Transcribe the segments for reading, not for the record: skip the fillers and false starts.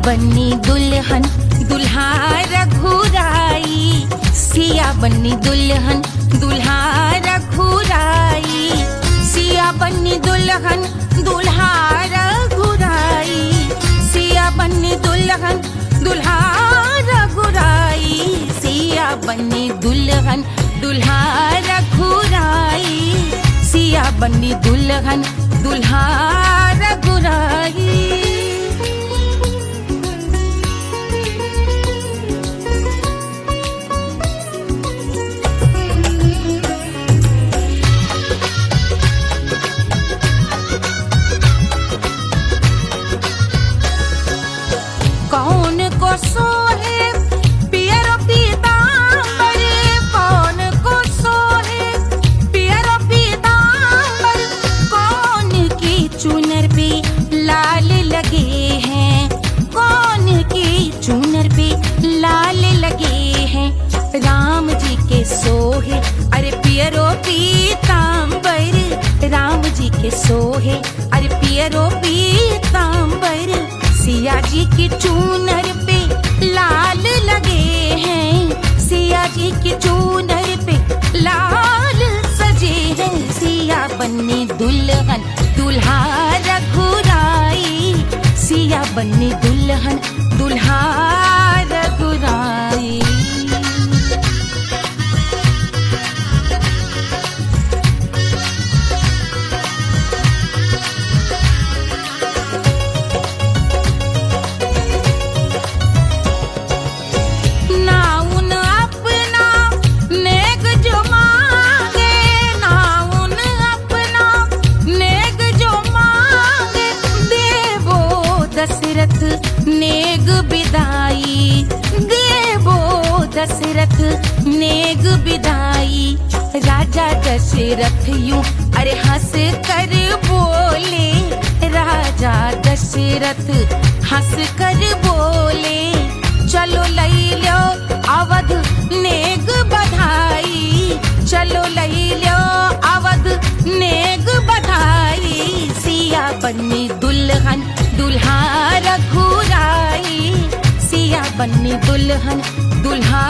बन्नी दुल्हन दुल्हा रघुराई, सिया बन्नी दुल्हन दुल्हा रघुराई, सिया बन्नी दुल्हन दुल्हा रघुराई, सिया बन्नी दुल्हन दुल्हा रघुराई, सिया बन्नी दुल्हन दुल्हा रघुराई, सिया बन्नी दुल्हन दुल्हा रघुराई। कौन को सोहे पियरो पीतांबर, कौन को सोहे पियरो पीतांबर, कौन की चुनर पे लाल लगे हैं, कौन की चुनर पे लाल लगे हैं, राम जी के सोहे अरे पियरो पीतांबर, राम जी के सोहे अरे पियरो पीतांबर, सिया जी की चूनर पे लाल लगे हैं, सिया जी की चूनर पे लाल सजे हैं, सिया बन्नी दुल्हन दुल्हा रघुराई, सिया बन्नी दुल्हन दुल्हा रघुराई। नेग बिदाई देवो दशरथ नेग बिदाई, राजा दशरथ यूं अरे हंस कर बोले, राजा दशरथ हंस कर बोले, चलो लई लो अवध नेग बधाई, चलो लई लो अवध नेग बधाई, सिया बन्नी दुल्हन दुल्हा रघुराई, सिया बन्नी दुल्हन दुल्हा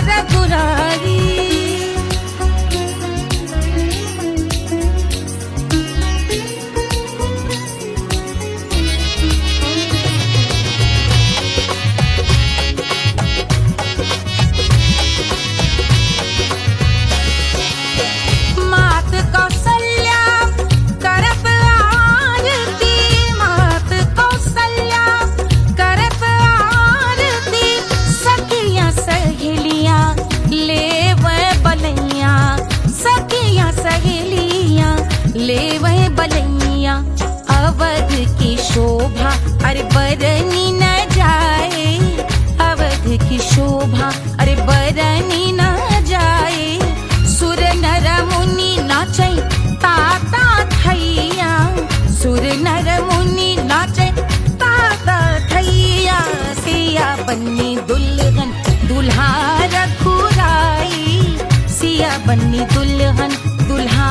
रघुराई। ले वह बलैया अवध की शोभा अरे बरनी न जाए, अवध की शोभा अरे बरनी न जाए, सुर नर मुनि नाचे ताता थैया, सुर नर मुनि नाचे ताता थैया, सिया बन्नी दुल्हन दुल्हा रघुराई, सिया बन्नी दुल्हन दुल्हा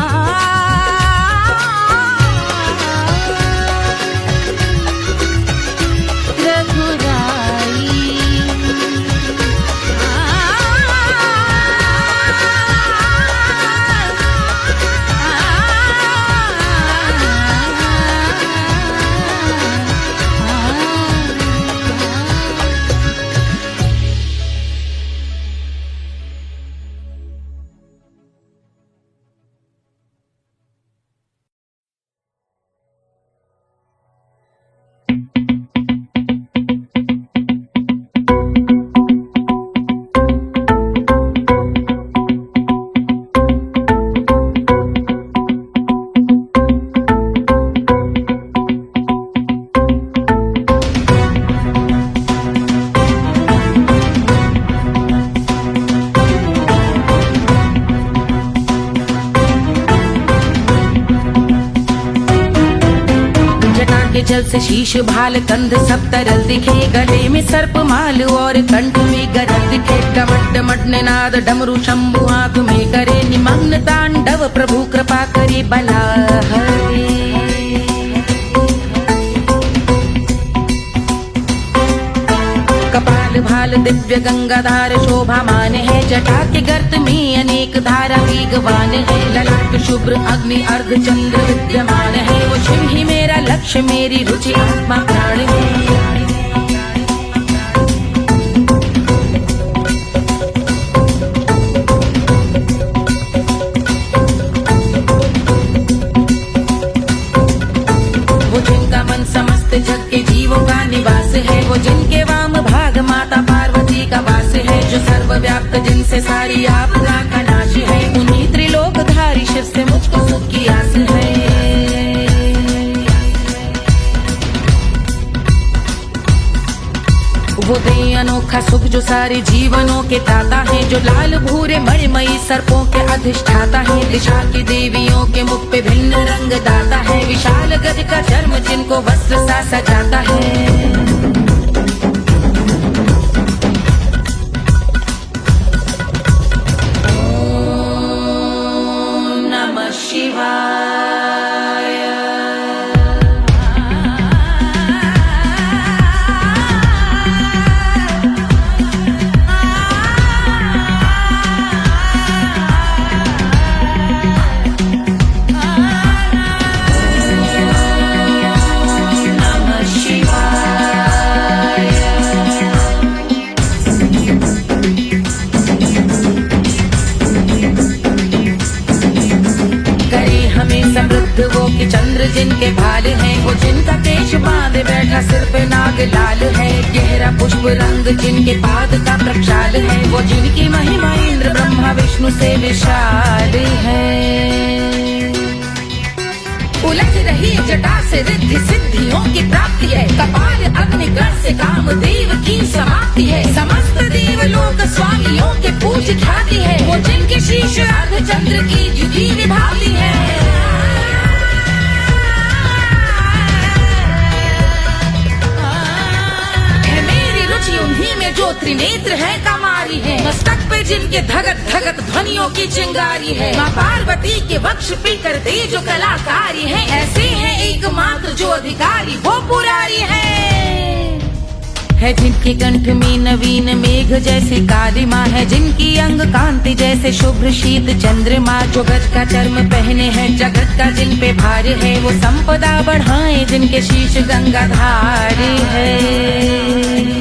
जल से शीश भाल कंध सब तरल दिखे, गले में सर्प माल और कंठ में गरल दिखे, कमट डमट निनाद डमरू शंभु हाथ में करे निमग्न तांडव, प्रभु कृपा करे बला हरे। दिव्य गंगाधार शोभामान है, जटा के गर्त में अनेक धारा वेगवान है, ललाट शुभ्र अग्नि अर्ध चंद्र विद्यमान है, वो शिव ही मेरा लक्ष्य मेरी रुचि आत्मा प्राण है। जग के जीवों का निवास है, वो जिनके वाम भाग माता पार्वती का वास है, जो सर्वव्याप्त जिनसे सारी आपदा का नाश है, उन्हीं त्रिलोकधारी शिव से मुझको सुख की आस है। वो दे अनोखा सुख जो सारे जीवनों के दाता है, जो लाल भूरे मणिमयी सर्पों के अधिष्ठाता है, दिशा की देवियों के मुख पे भिन्न रंग दाता है, विशाल गज का चर्म जिनको वस्त्र सा सजाता है। ओम नमः शिवाय। समृद्ध वो कि चंद्र जिनके भाल हैं, वो जिनका केश बांधे बैठा सिर पे नाग लाल है, गहरा पुष्प रंग जिनके पाद का प्रक्षाल है, वो जिनकी महिमा इंद्र ब्रह्मा विष्णु से विशाल है। उलझ रही जटा से रिद्धि सिद्धियों की प्राप्ति है, कपाल अग्निगण से कामदेव की समाप्ति है, समस्त देवलोक स्वामियों के पूज ख्याति है, वो जिनके शीश अर्ध चंद्र की द्युति विभावती है। उन्हीं में जो त्रिनेत्र है कमारी है, मस्तक पे जिनके धगत धगत ध्वनियों की चिंगारी है, माँ पार्वती के वक्ष पे करते जो कलाकारी है, ऐसे है एकमात्र जो अधिकारी वो पुरारी है जिनके कंठ में नवीन मेघ जैसे काली माँ है, जिनकी अंग कांति जैसे शुभ्र शीत चंद्रमा, जो गज का चर्म पहने हैं जगत का जिन पे भार है, वो संपदा बढ़ाए जिनके शीश गंगाधार है।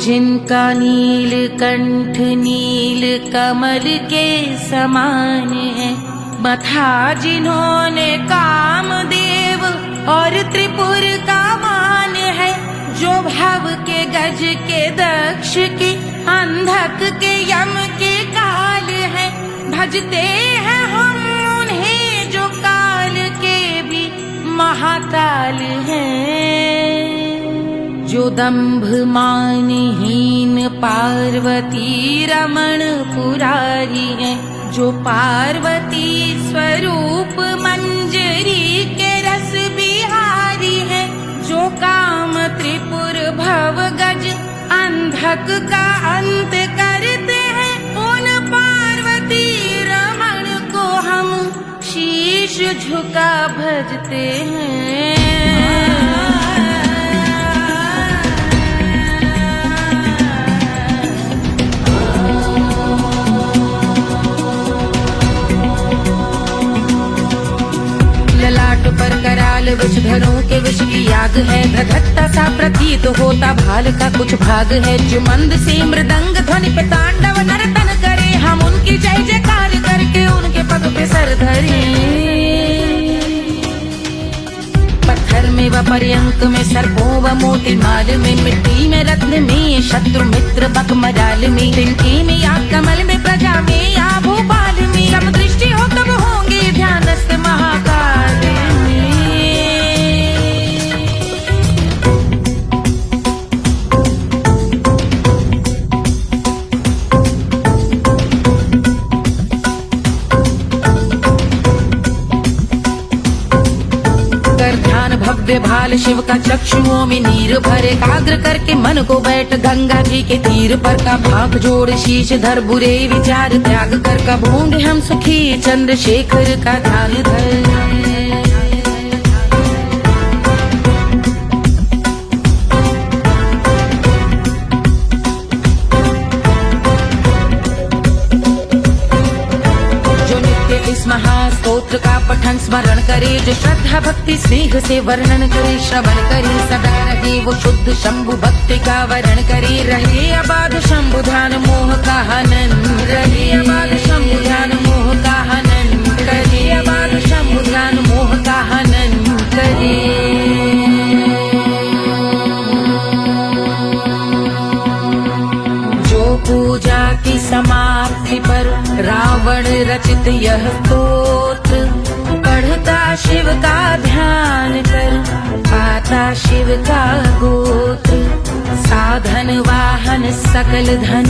जिनका नील कंठ नील कमल के समान है, मथा जिन्होंने कामदेव और त्रिपुर का मान है, जो भव के गज के दक्ष के अंधक के यम के काल है, भजते हैं हम उन्हें जो काल के भी महाकाल हैं, जो दंभ मानहीन पार्वती रमण पुरारी है, जो पार्वती स्वरूप मंजरी के रस बिहारी है, जो काम त्रिपुर भव गज अंधक का अंत करते हैं, उन पार्वती रमण को हम शीश झुका भजते हैं। पर कराल विषधरों के विष की आग है, धधकता सा प्रतीत होता भाल का कुछ भाग है, जो मंद से मृदंग ध्वनि पे तांडव नर्तन करे, हम उनकी जय जयकार करके उनके पग पे सर धरे। पत्थर में व पर्यंक में सर्पों व मोती माल में, मिट्टी में रत्न में शत्रु मित्र बक मजाल में, तिनके में या कमल में प्रजा में या भोपाल में, जब दृष्टि हो तब होंगे ध्यानस्थ महाकाल में। भव्य भाल शिव का चक्षुओं में नीर भरे एकाग्र करके मन को बैठ गंगा जी के तीर पर का भाग जोड़ शीश धर बुरे विचार त्याग कर का भूंगे हम सुखी चंद्रशेखर का ध्यान धर। इस महास्तोत्र का पठन स्मरण करे, जो श्रद्धा भक्ति स्नेह से वर्णन करे, श्रवण करे सदा रहे वो शुद्ध शंभु भक्ति का वर्ण करे। रहे अबाध शंभु ध्यान मोह का हनन, रहे अबाध शंभु ध्यान मोह का हनन करे, अबाध शंभु ध्यान मोह का हनन करे। पूजा की समाप्ति पर रावण रचित यह स्तोत्र पढ़ता शिव का ध्यान कर, पाता शिव का गोत्र। साधन वाहन सकल धन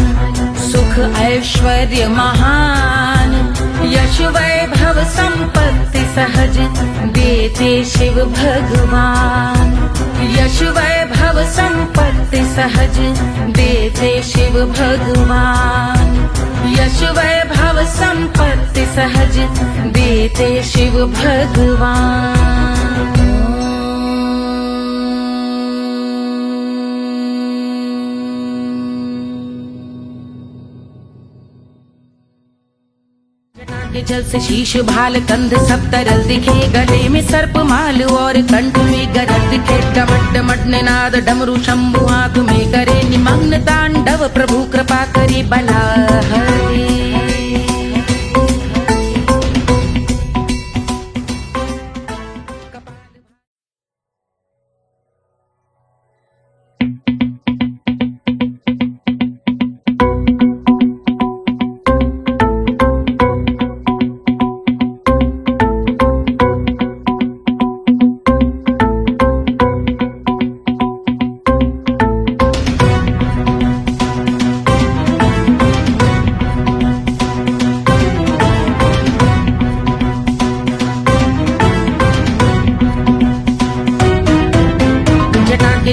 सुख ऐश्वर्य महान, यश वैभव संपत्ति सहज देते शिव भगवान। यश वैभव संपत्ति सहज देते शिव भगवान, यश वैभव संपत्ति सहज देते शिव भगवान। के जल से शीश भाल कंध सब तरल दिखे, गले में सर्प माल और कंठ में गरज दिखे। डमट डमट निनाद डमरू शंभु आंख में करे, निमग्न तांडव प्रभु कृपा करे बला हरे।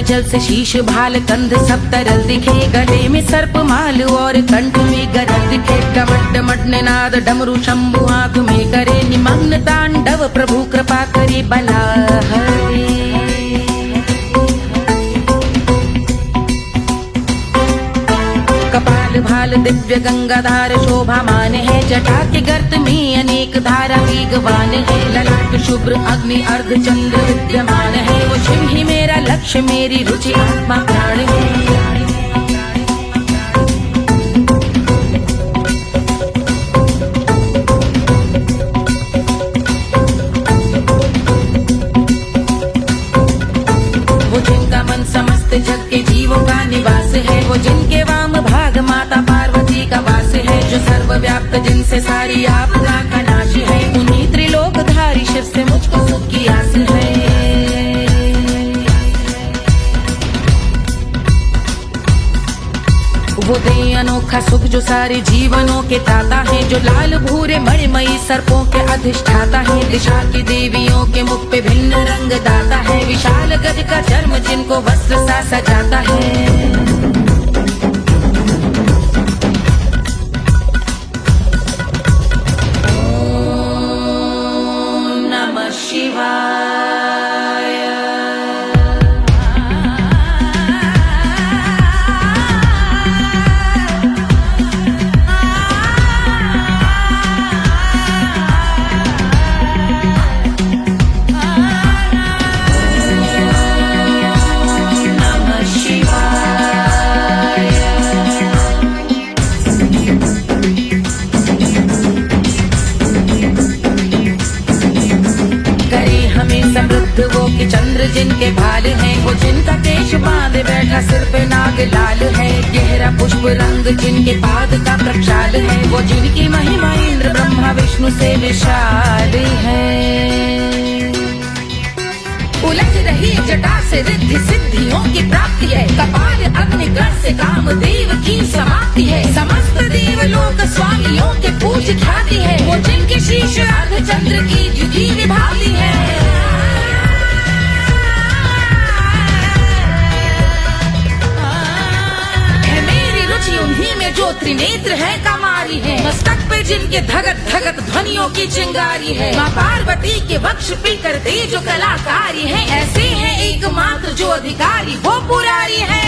जल से शीश भाल कंध सब तरल दिखे, गले में सर्प माल और कंठ में गरज दिखे। डमट डमट निनाद डमरू शंभु आंख में करे, निमग्न तांडव प्रभु कृपा करे बला हरे। कपाल भाल दिव्य गंगाधार शोभामान है, जटा के गर्त में अनेक धारा वेगवान है। ललाट शुभ्र अग्नि अर्ध चंद्र विद्यमान है, वो शिव ही मेरा लक्ष्य मेरी रुचि आत्मा प्राण है। वो जिनका मन समस्त जग के जीवों का निवास है, वो जिनके वाम भाग माता पार्वती का वास है। जो सर्वव्याप्त जिनसे सारी आपदा का नाश है, उन्हीं त्रिलोकधारी शिव से मुझको सुख की आस है। वो दे अनोखा सुख जो सारे जीवनों के दाता है, जो लाल भूरे मणिमयी सर्पों के अधिष्ठाता है। दिशा की देवियों के मुख पे भिन्न रंग दाता है, विशाल गज का चर्म जिनको वस्त्र सा सजाता है। वो कि चंद्र जिनके भाल हैं, वो जिनका केश बांधे बैठा सिर पे नाग लाल है। गहरा पुष्प रंग जिनके पाद का प्रक्षाल है, वो जिनकी महिमा इंद्र ब्रह्मा विष्णु से विशाल है। उलझ रही जटा से रिद्धि सिद्धियों की प्राप्ति है, कपाल अग्निगण से कामदेव की समाप्ति है। समस्त देवलोक स्वामियों के पूज ख्याति है, वो जिनके शीश अर्ध चंद्र की द्युति विभावती है। त्रिनेत्र है कमारी है, मस्तक पे जिनके धगत धगत ध्वनियों की चिंगारी है। माँ पार्वती के वक्ष पे करते जो कलाकारी है, ऐसे है एकमात्र जो अधिकारी वो पुरारी है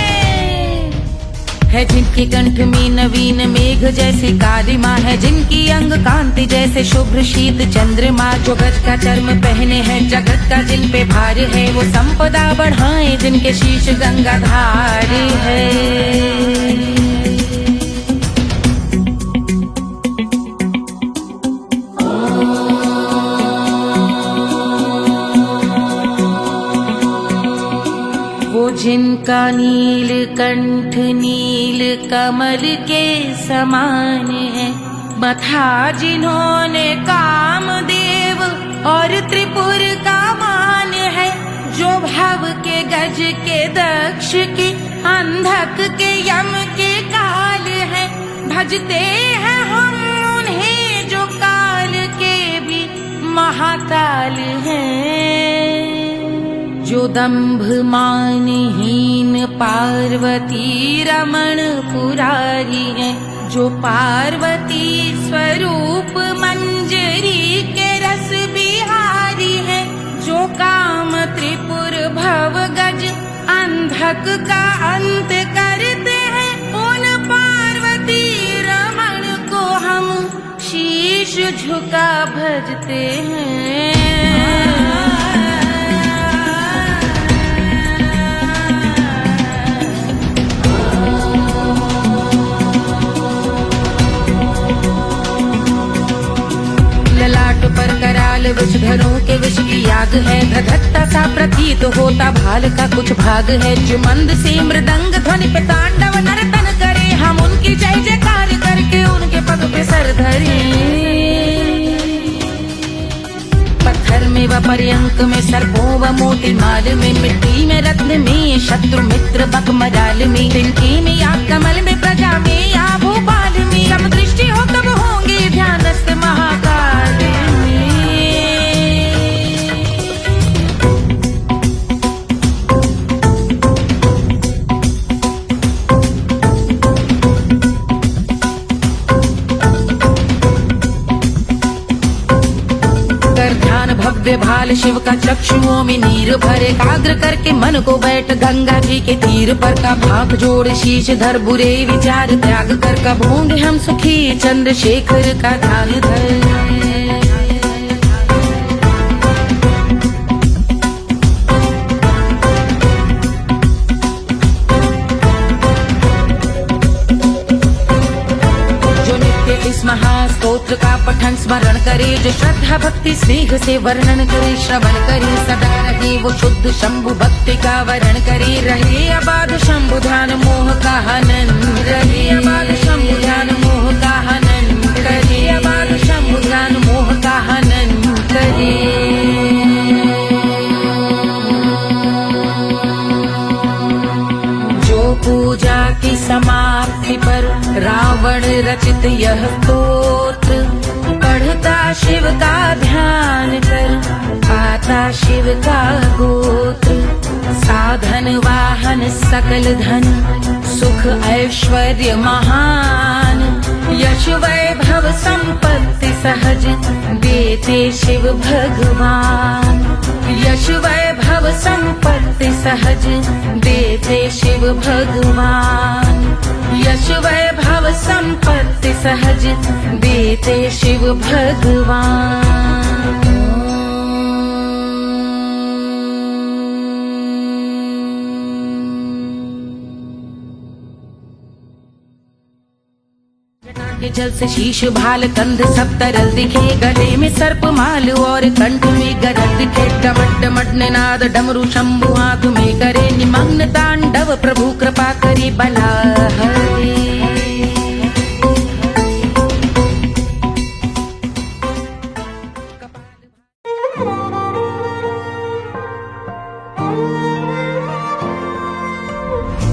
जिनके कंठ में नवीन मेघ जैसे कालिमा है, जिनकी अंग कांति जैसे शुभ्र शीत चंद्रमा, जो गज का चर्म पहने हैं जगत का जिन पे भार है, वो संपदा बढ़ाए जिनके शीश गंगाधार है। जिनका नील कंठ नील कमल के समान है, मथा जिन्होंने कामदेव और त्रिपुर का मान है, जो भव के गज के दक्ष के अंधक के यम के काल है, भजते हैं हम उन्हें जो काल के भी महाकाल हैं। जो दंभ मानहीन पार्वती रमण पुरारी है, जो पार्वती स्वरूप मंजरी के रस बिहारी है, जो काम त्रिपुर भव गज अंधक का अंत करते हैं, उन पार्वती रमण को हम शीश झुका भजते हैं। ललाट पर कराल विषधरों के विष की याग है, धधकता सा प्रतीत होता भाल का कुछ भाग है, जो मंद से मृदंग ध्वनि पे तांडव नर्तन करे, हम उनकी जय जयकार करके उनके पग पे सर धरे। पत्थर में व पर्यंक में सर्पों व मोती माल में, मिट्टी में रत्न में शत्रु मित्र बक मजाल में, तिनके में या कमल में प्रजा में या भोपाल में, सब दृष्टि हो तब होंगे ध्यानस्थ महाकाल में। भव्य भाल शिव का चक्षुओं में नीर भरे, एकाग्र करके मन को बैठ गंगा जी के तीर पर, का भाग जोड़ शीश धर बुरे विचार त्याग कर, कब होंगे हम सुखी चंद्रशेखर का ध्यान धर। इस महास्तोत्र का पठन स्मरण करे, जो श्रद्धा भक्ति स्नेह से वर्णन करे, श्रवण करे सदा रहे वो शुद्ध शंभु भक्ति का वरण करे, रहे अबाध शंभु ध्यान मोह का हनन, रहे अबाध शंभु ध्यान मोह का हनन करे, अबाध शंभु ध्यान मोह का हनन करे। पूजा की समाप्ति पर रावण रचित यह स्तोत्र, पढ़ता शिव का ध्यान कर पाता शिव का गोत्र, साधन वाहन सकल धन सुख ऐश्वर्य महान, यश वैभव संपत्ति सहज देते शिव भगवान, यश वैभव संपत्ति सहज देते शिव भगवान, यश वैभव संपत्ति सहज देते शिव भगवान। के जल से शीश भाल कंध सब तरल दिखे, गले में सर्प माल और कंठ में गरल दिखे, डमट डमट निनाद डमरू शंभु हाथ में करे, निमग्न तांडव प्रभु कृपा करे बला हरे।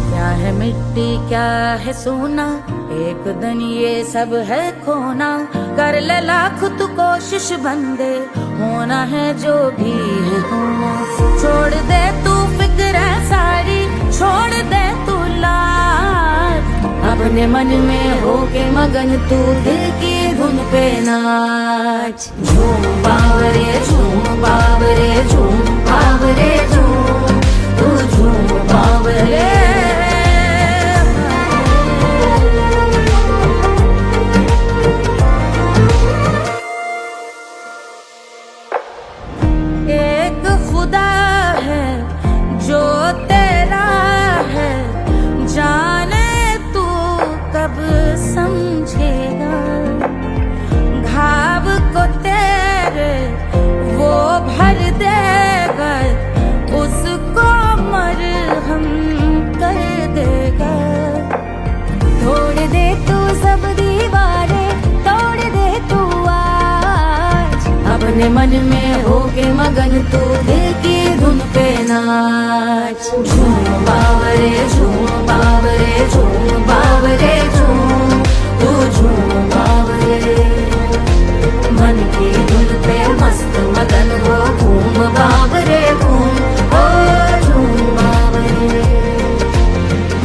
क्या है मिट्टी क्या है सोना, एक दिन ये सब है खोना, कर ले लाख तू कोशिश बंदे, होना है जो भी है होना, छोड़ दे तू फिक्र सारी, छोड़ दे तू लाज, अब अपने मन में होके मगन तू दिल की धुन पे नाच। झूम बावरे झूम बावरे झूम बावरे झूम, तू झूम बावरे। एक खुदा है जो तेरा है, जाने तू कब समझेगा। घाव को तेरे वो भर देगा, उसको मरहम कर देगा। तोड़ दे तू सब दीवारें, तोड़ दे तू आज। अपने मन में होके मगन तू दिल की धुन पे नाच। झूम बावरे झूम बावरे झूम बावरे झूम, तू झूम बावरे। मन की धुन पे मस्त मगन हो, घूम बावरे घूम, ओ झूम बावरे।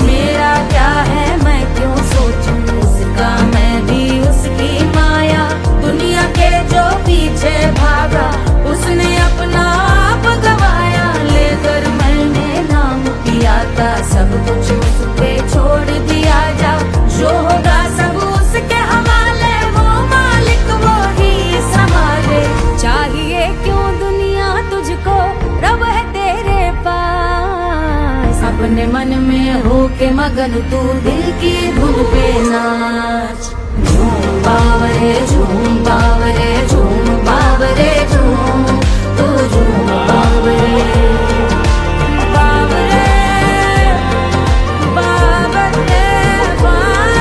मेरा क्या है मैं क्यों सोचूं उसका, मैं भी उसकी माया। दुनिया के जो पीछे भागा उसने अपना आप गवाया। लेकर मैंने नाम किया था, सब कुछ उस पे छोड़ दिया जा। जो होगा सब उसके हवाले, वो मालिक वो ही संभाले। चाहिए क्यों दुनिया तुझको, रब है तेरे पास। अपने मन में होके मगन तू दिल की धुन पे नाच। झूम बावरे झूम बावरे झूम बावरे झूम, तू झूम बावरे। बावरे बावरे बावरे,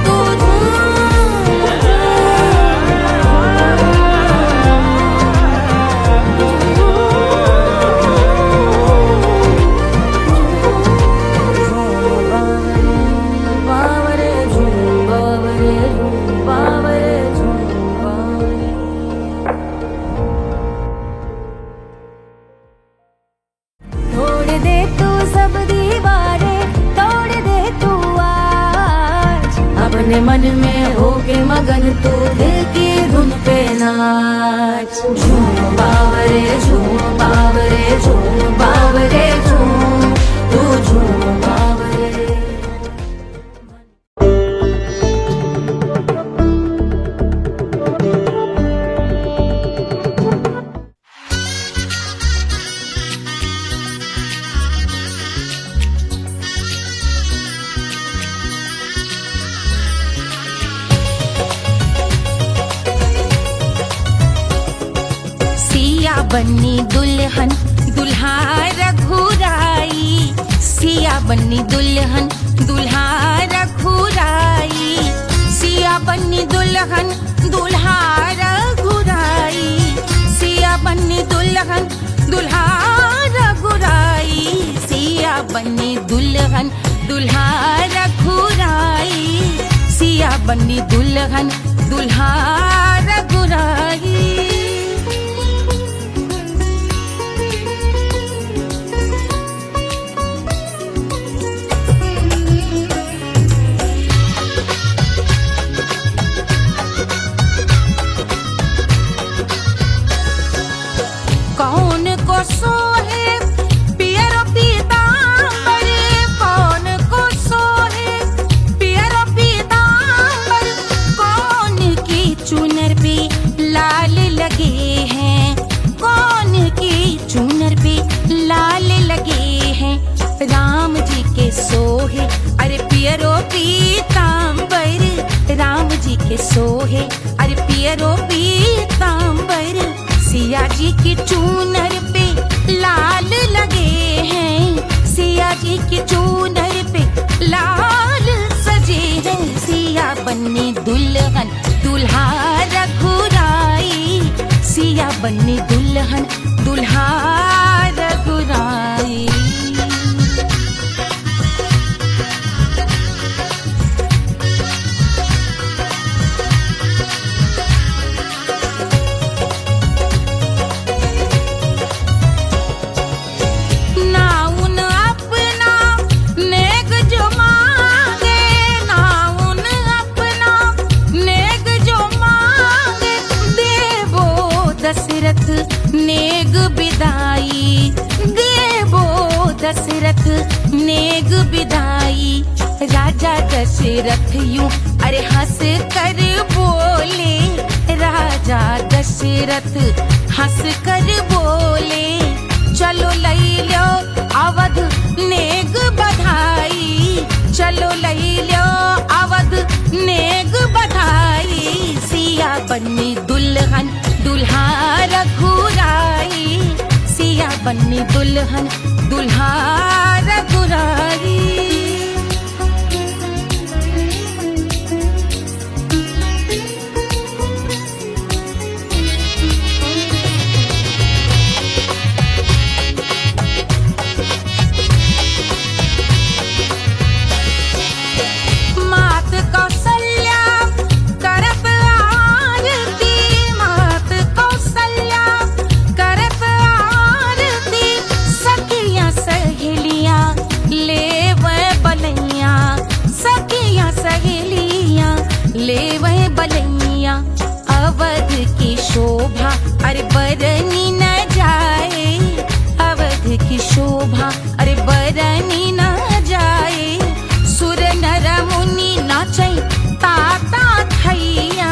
तू बावरे झूम बावरे झूम बावरे झूम बावरे। तोड़ दे तू सब दीवारें, तोड़ दे तू आज। अपने मन में होके मगन तू दिल की धुन पे नाच। झूम बावरे झूम बावरे झूम बावरे झूम, तू झूम बावरे। सिया बन्नी दुल्हन दुल्हा रघुराई, सिया बन्नी दुल्हन दुल्हा रघुराई। सिया बन्नी दुल्हन दुल्हा रघुराई, सिया बन्नी दुल्हन दुल्हा रघुराई। सिया बन्नी दुल्हन दुल्हा रघुराई, सिया बन्नी दुल्हन दुल्हा रघुराई। कौन को सोहे पियरो पीतांबर, कौन को सोहे पियरो पीतांबर। कौन की चुनर पे लाल लगे हैं, कौन की चुनर पे लाल लगे हैं। राम जी के सोहे अरे पियरो पीतांबर, राम जी के सोहे अरे पियरो पीतांबर। सिया जी की चूनर पे लाल लगे हैं, सिया जी की चूनर पे लाल सजे हैं। सिया बन्नी दुल्हन दुल्हा रघुराई, सिया बन्नी दुल्हन दुल्हा रघुराई। नेग विदाई देवो दशरथ नेग विदाई। राजा दशरथ यूं अरे हंस कर बोले, राजा दशरथ हंस कर बोले, चलो लई लो अवध नेग बधाई, चलो लई लो अवध नेग बधाई। सिया बन्नी दुल्हन दुल्हा रघुराई, सिया बन्नी दुल्हन दुल्हा रघुराई। ले वह बलैया अवध की शोभा अरे बरनी न जाए, अवध की शोभा अरे बरनी न जाए। सुर नर मुनि नाचे ताता थैया,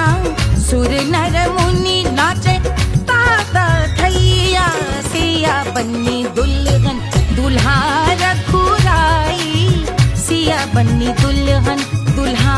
सुर नर मुनि नाचे ताता थैया। सिया बन्नी दुल्हन दुल्हा रघुराई, सिया बन्नी दुल्हन दुल्हा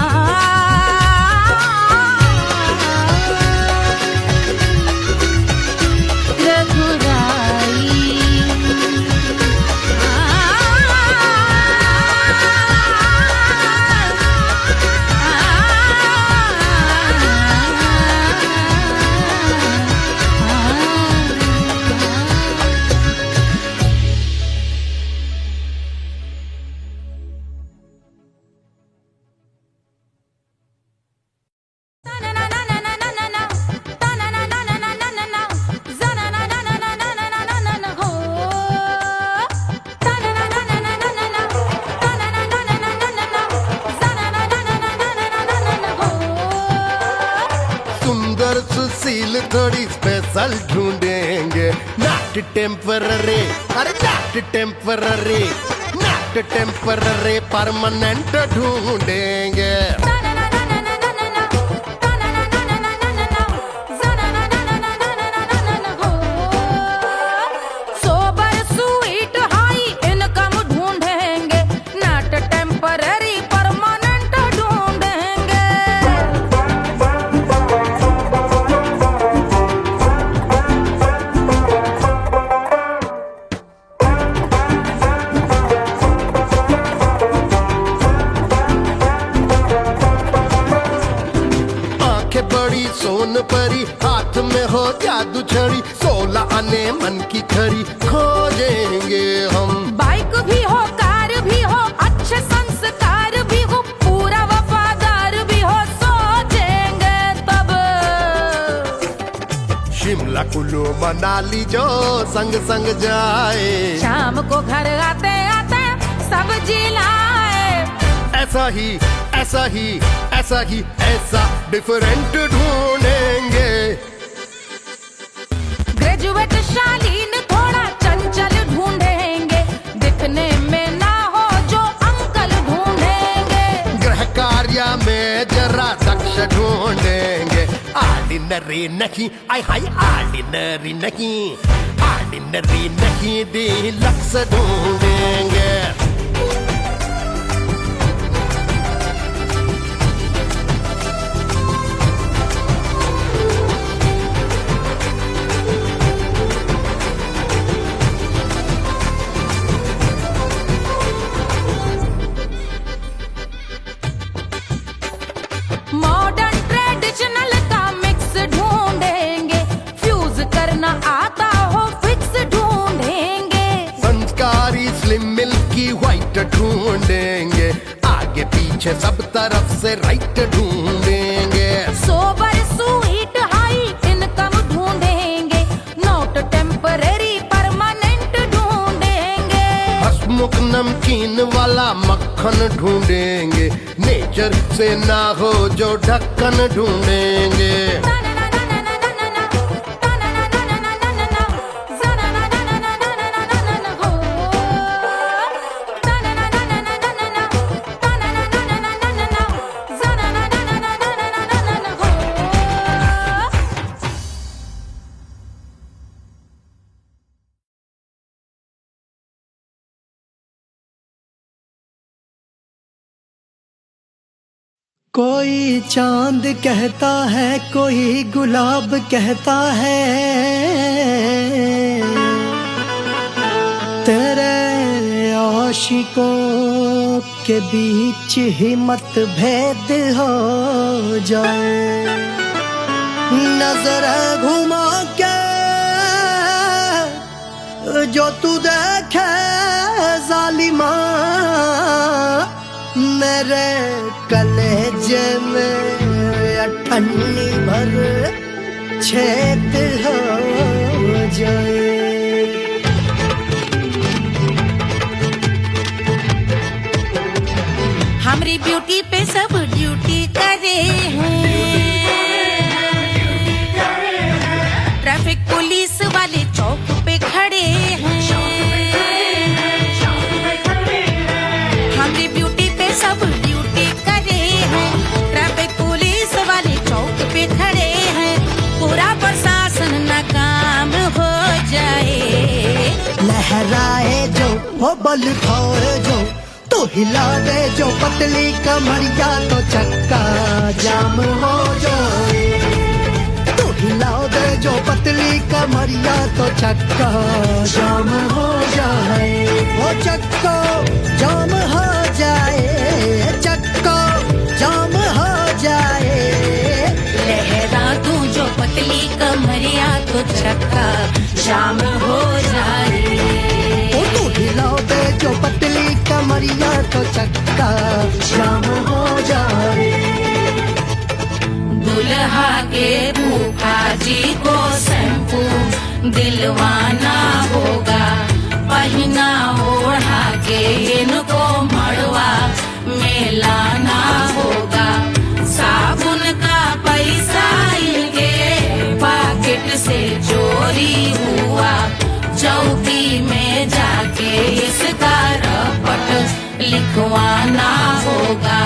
सुशील थोड़ी स्पेशल ढूंढेंगे, नॉट टेम्पररी अरे not temporary, not temporary permanent ढूंढेंगे। सोबर स्वीट हाई इनकम ढूंढेंगे, नॉट टेम्पररी परमानेंट ढूंढेंगे। बड़ी सोन परी हाथ में हो जादू छड़ी, 16 आने मन की खरी खोजेंगे हम। बाइक भी हो कार भी हो अच्छे संस्कार भी हो, पूरा वफादार भी हो, सोचेंगे तब। शिमला कुल्लू मनाली जो संग संग जाए, शाम को घर आते आते सब्जी लाए। ऐसा ही ऐसा ही ऐसा ही ऐसा डिफरेंट ढूंढेंगे। ग्रेजुएट शालीन थोड़ा चंचल ढूंढेंगे, दिखने में ना हो जो अंकल ढूंढेंगे। गृह कार्य में जरा दक्ष ढूंढेंगे, ऑर्डिनरी नहीं आई हाई ऑर्डिनरी नहीं, ऑर्डिनरी नहीं डीलक्स ढूंढेंगे। मॉडर्न ट्रेडिशनल का मिक्स ढूंढेंगे, फ्यूज करना आता हो फिक्स ढूंढेंगे। संस्कारी स्लिम मिल्की व्हाइट ढूंढेंगे, आगे पीछे सब तरफ से राइट ढूंढेंगे। सोबर स्वीट हाई इनकम ढूंढेंगे, नॉट टेम्पररी परमानेंट ढूंढेंगे। हंसमुख नमकीन वाला मक्खन ढूंढेंगे, नेचर से ना हो जो ढक्कन ढूंढेंगे। कोई चांद कहता है, कोई गुलाब कहता है, तेरे आशिकों के बीच ही मतभेद हो जाए। नजर घुमा के जो तू देखे जालिमा, मेरे कलेजे में अठन्नी भर छेद हो जाए। हमारी ब्यूटी पे सब ड्यूटी करे हैं, ट्रैफिक पुलिस वाले चौक पे खड़े हैं। हमारी ब्यूटी पे सब ड्यूटी करे हैं, ट्रैफिक पुलिस वाले चौक पे खड़े हैं। पूरा प्रशासन नाकाम हो जाए। लहराए जो वो बल खाए जो, तो हिला दे जो पतली कमरिया, तो चक्का जाम हो जाए। तो हिला दे जो पतली कमरिया, तो चक्का जाम हो जाए। वो चक्का जाम हो जाए, चक्का जाम हो जाए। लहरा तू जो पतली कमरिया, तो चक्का जाम हो जाए। ओ तो हिला दे जो पतली कमरिया, तो चक्का जाम हो जाए। दुल्हा के फूफा जी को शैम्पू दिलवाना होगा, पहना ओढ़ा के इनको मड़वा में लाना होगा। साबुन का पैसा इनके पॉकेट से चोरी हुआ, चौकी में जाके इसका रपट लिखवाना होगा।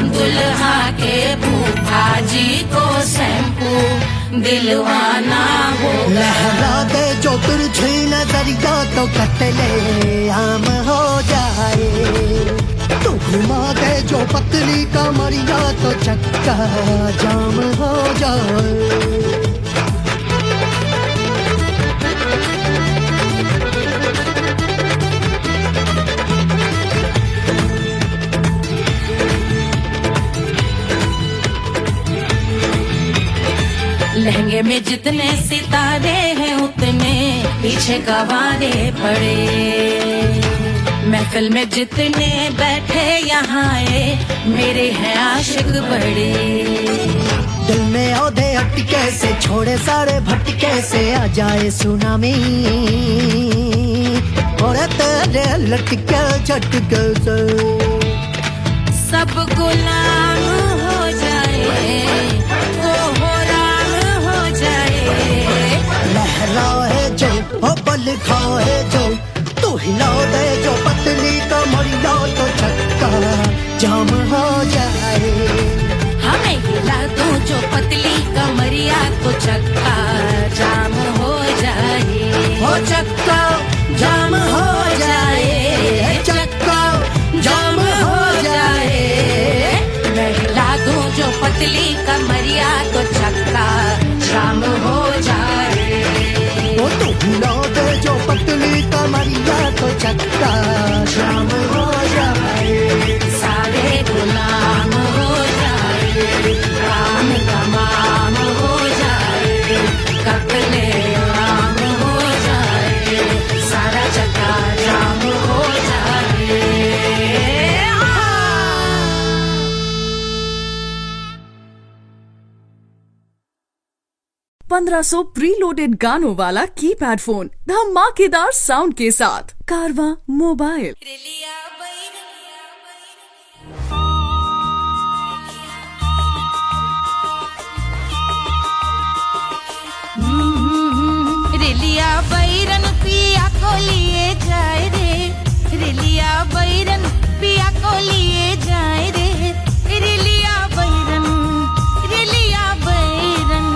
दुल्हा के फूफा जी को शैम्पू दिलवाना होगा। लहरा दे जो तिरछी नजरिया, तो कतले आम हो जाए। तू घुमा दे जो पतली कमरिया, तो चक्का जाम हो जाए। लहंगे में जितने सितारे हैं, उतने पीछे गवारे पड़े। महफिल में जितने बैठे यहाँ आए, मेरे हैं आशिक बड़े। दिल में औधे अटके से, छोड़े सारे भटके से, आ जाए सुनामी और तेरे लटके झटके से सब गुलाम हो जाए, वो हो राम हो जाए। लहराए जो ओ बल खाए जो, तू हिला दे जो पतली कमरिया, तो चक्का जाम हो जाए। हमें हिला दो जो पतली कमरिया, तो चक्का जाम हो जाए। हो चक्का जाम हो जाए, चक्का जाम हो जाए। मैं हिला दूं जो पतली कमरिया, तो चक्का जाम हो जाए। ओ तू हिला दे जो पतली कमरिया, तो चक्का जाम हो जाए। सारे गुलाम हो जाए, राम तमाम हो जाए। कतले आम हो जाए, सारा चक्का जाम हो जाए। 1500 प्रीलोडेड गानों वाला कीपैड फोन धमाकेदार साउंड के साथ कारवां मोबाइल। रेलिया बैरन पिया को लिए जाए रे, रेलिया बैरन पिया को लिए जाए रे। रेलिया बैरन, रेलिया बैरन,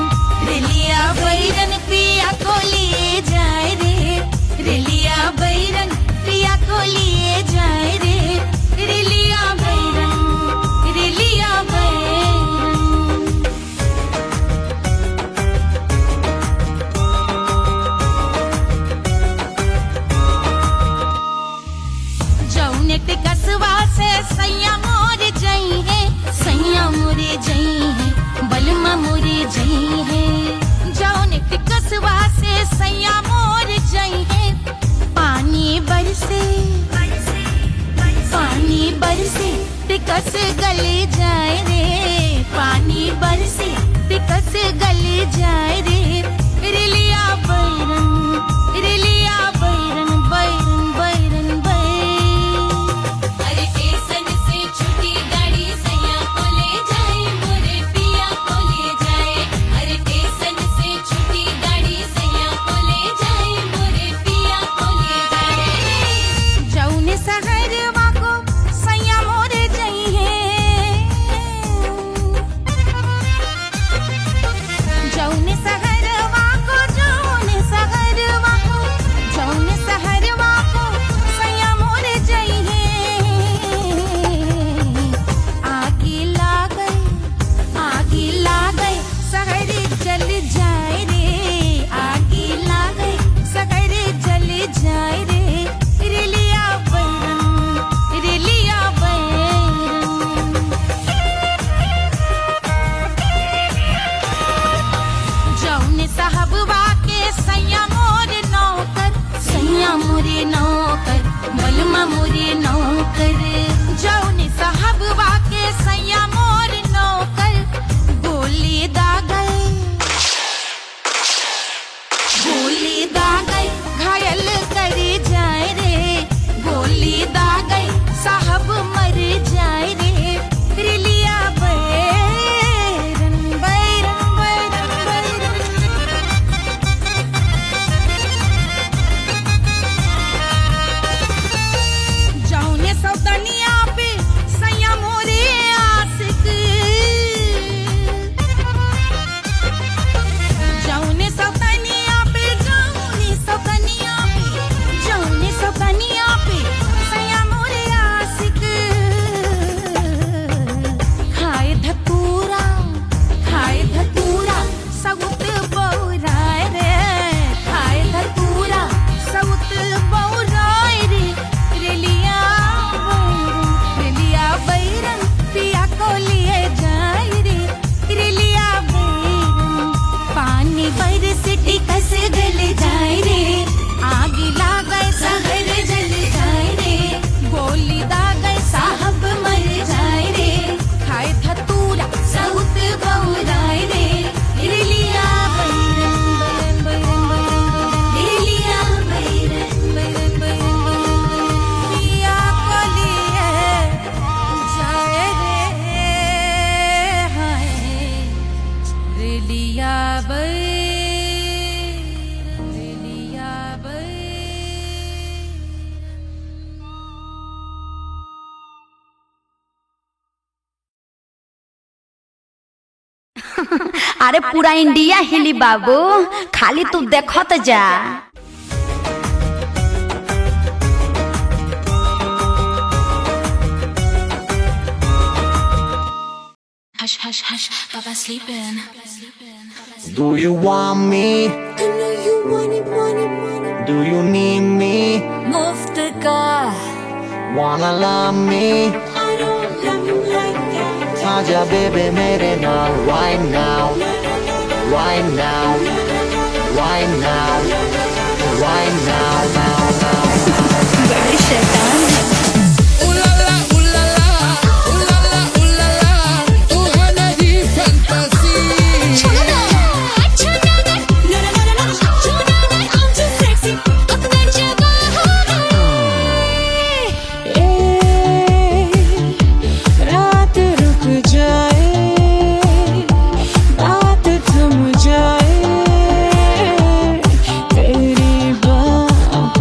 रेलिया बैरन पिया को लिए जाए रे। रेलिया बैरन पिया को लिए जाए रे। रेलिया बैरन, रेलिया बैरन। जई है जौन टिकसवा से सैया मोर जई है पानी बरसे टिकस गले जाए रे पानी बरसे टिकस गले जाए रे रिलिया बैरन बैरन बैरन अरे स्टेशन से छुट्टी गाड़ी सैया को ले जाए मोरे पिया को ले जाए अरे स्टेशन से छुट्टी गाड़ी सैया को ले जाए मोरे पिया को ले जाए जौने सहरवा को सैया मोरे जई है जौने सहरवा को सैया मोरे जई है आगे लागई सहर जल जाए रे आगे लागई सहर जल जाए रे रिलिया बैरन जौने साहबवा के सैया मोरे नौकर बलमा मोरे नौकर जौने साहबवा के सैया मोर नौकर गोली दागल घायल करे जाए रे गोली दागल साहब मर जाए रे रिलिया बैरन जौने सौतनिया पे सैया मोरे आशिक जौने सौतनिया पे सैया मोरे आशिक खाए धतूरा सउत बौराए रे खाए धतूरा सउत बौराए रे रिलिया बैरन पिया को लिए जाए रे रिलिया बैरन पानी बरस टिकस गल जाए रे आगे लागै सहर जल जाए रे गोली दागै साहब मर जाए रे खाए धतूरा सउत बौराए रे रिलिया बैरन रिलिया बैरन पिया को लिए जाए रे हाय रिलिया बैरन अरे पूरा इंडिया हिली बाबू खाली तू देखत जा Hush, Baba sleeping. Do you want me? I know you want it. Do you need me? Move the car. Wanna love me? I don't love you like that. Aja baby mere naal right now. Right now. Right now. Right now. बड़े शैतान है तेरी बात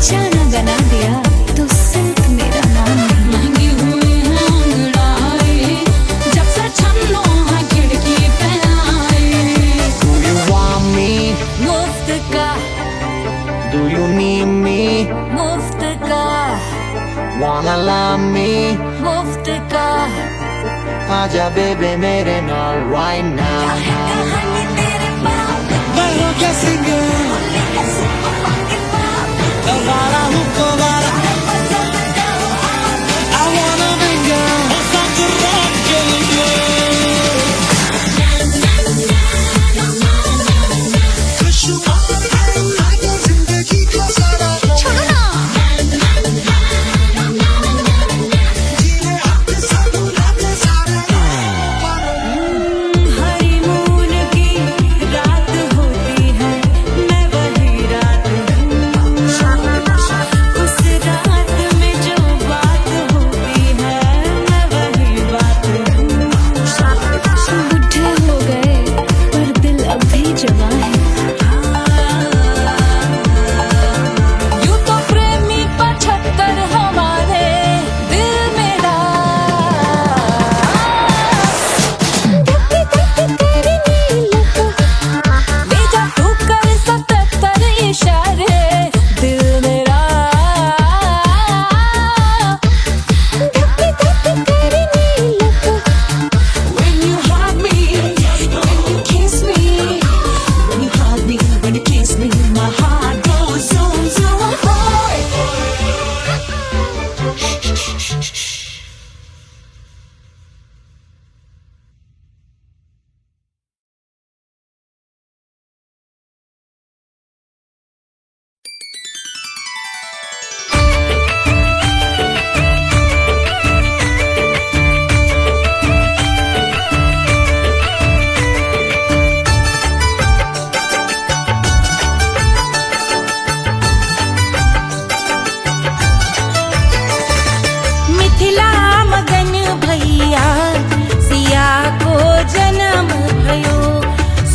निशाना बना दिया तो सिर्फ मेरा नाम नहीं। महंगी हुई है अंगड़ाई जब से छन्नो है खिड़की पे आई। Do you want me? मुफ्त का Do you need me? मुफ्त का Wanna love me? मुफ्त का आजा बेबे मेरे नाल right now. कहानी तेरे बाप मैं हो क्या सिंगर आवारा हूँ कुंवारा I wanna mingle और साथ rock के लिए खुशबू आगे जिंदगी का सारा छोड़ो ना जीने अपने साथ अपने सारे हनीमून की रात होती है मैं वही रात हूँ। उस रात में जो बात होती है मैं वही बात हूँ। बुढ़े हो गए पर दिल अब भी जवान है। यूं तो प्रेमी 75 हमारे दिल में ले जा तू कर 77 इशारे दिल मेरा When you hug me, when you kiss me, when you hug me, when you kiss me, my heart goes zoom zoom. Mithila मगन भैया सिया को जन्म भयो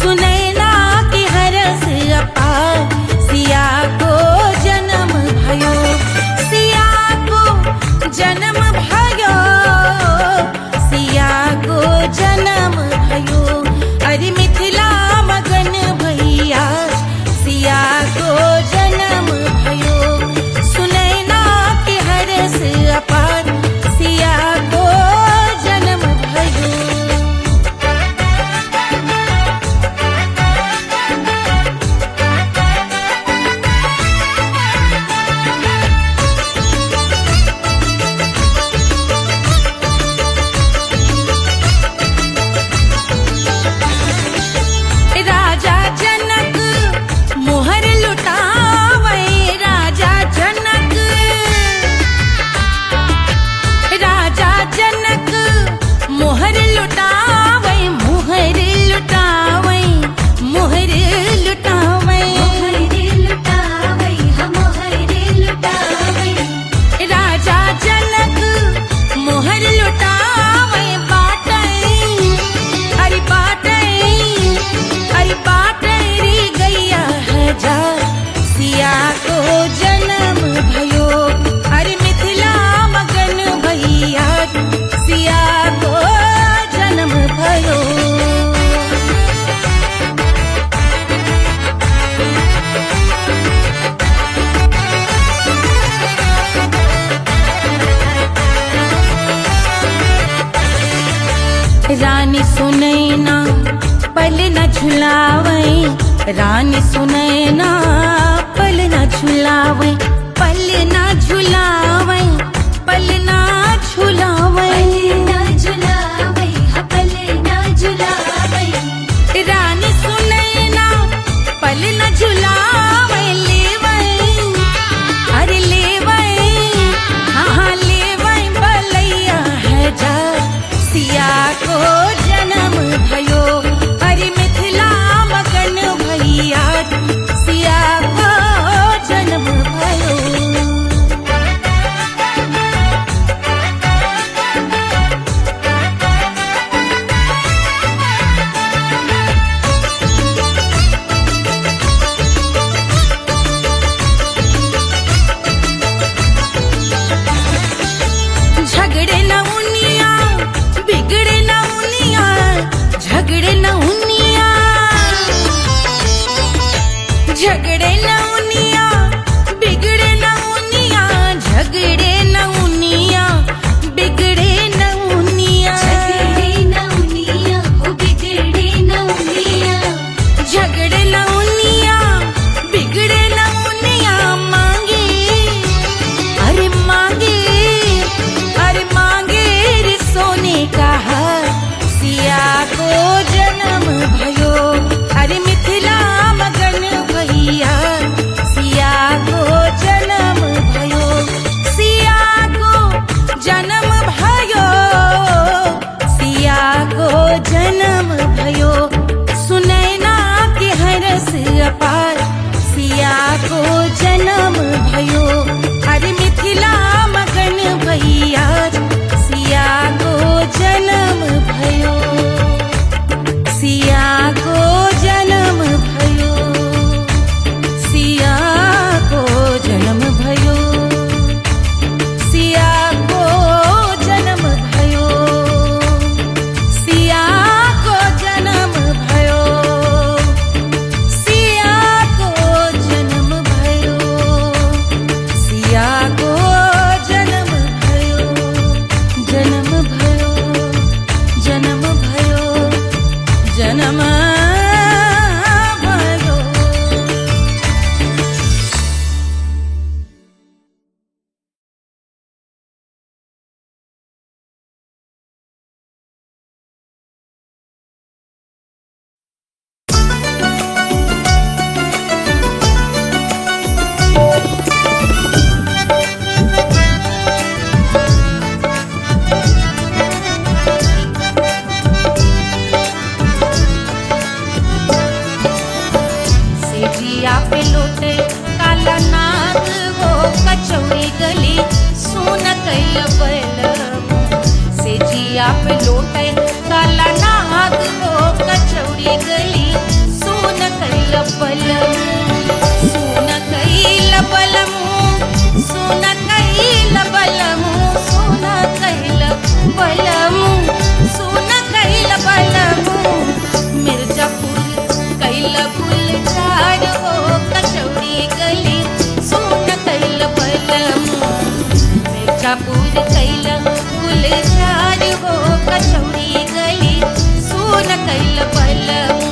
सुनैना की हरस अपार सिया को जन्म भयो सिया को जन्म भयो सिया को जन्म भयो अरे मिथिला मगन भैया सिया को जन्म भयो सुनैना की हरस अपार सिया को जन्म भयो। राजा जनक मोहर लुटावे राजा जनक राजा जनक मोहर लुटावे मोहर लुटावे मोहर लुटावे राजा जनक मोहर लुटावे बाटे अरे बाटे अरे बाटे रे गैया हजार सिया को जन्म भयो अरे मिथिला मगन भैया सिया को जन्म भयो। रानी सुनैना पल न झुलावे रानी सुनैना पल न झुलावे पल न झुलावे पल न झुलावे रानी सुनैना पल न झुलावे लेवे अरे लेवे हाँ लेवे बलैया है जा सिया को जन्म भयो अरे मिथिला मगन भैया सिया पे लोटे काला नाग हो कचौड़ी गली सोन कैल बलम सोन कैल बलम सोन कैल बलम सोन कैल बलम सोन कैल बलम मिर्जापुर कैल गुलजार हो कचौड़ी गली सोन कैल बलम मिर्जापुर कैल गुलजार हो कचौड़ी गली सोन कैल बलम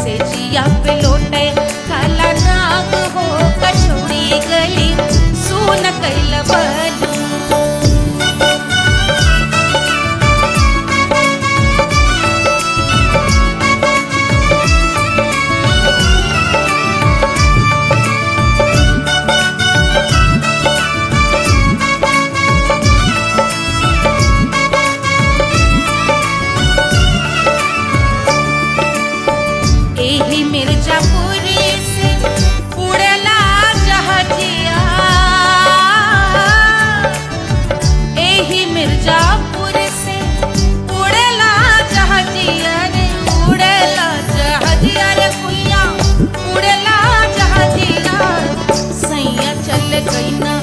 से जिया पे लोटे काला नाग हो कचौड़ी गली सोन कैल बलम एही मिर्जापुर से उड़ला जहाजिया एही मिर्जापुर से उड़ला जहाजिया रे उड़ला जहाजिया रे कुइया उड़ला जहाजिया सैया चल गई ना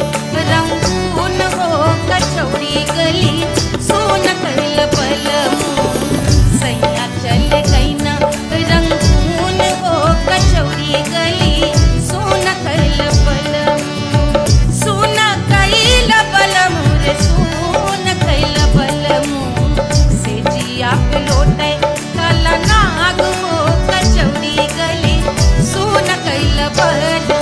रंगून हो कचौड़ी गली सोन कैल बलम सैया चल गई ना रंगून हो कचौड़ी गली सोन कैल बलम सोन कैल बलम रे सोन कैल बलम से जिया पे लोटे काला नाग हो कचौड़ी गली सोन कैल बलम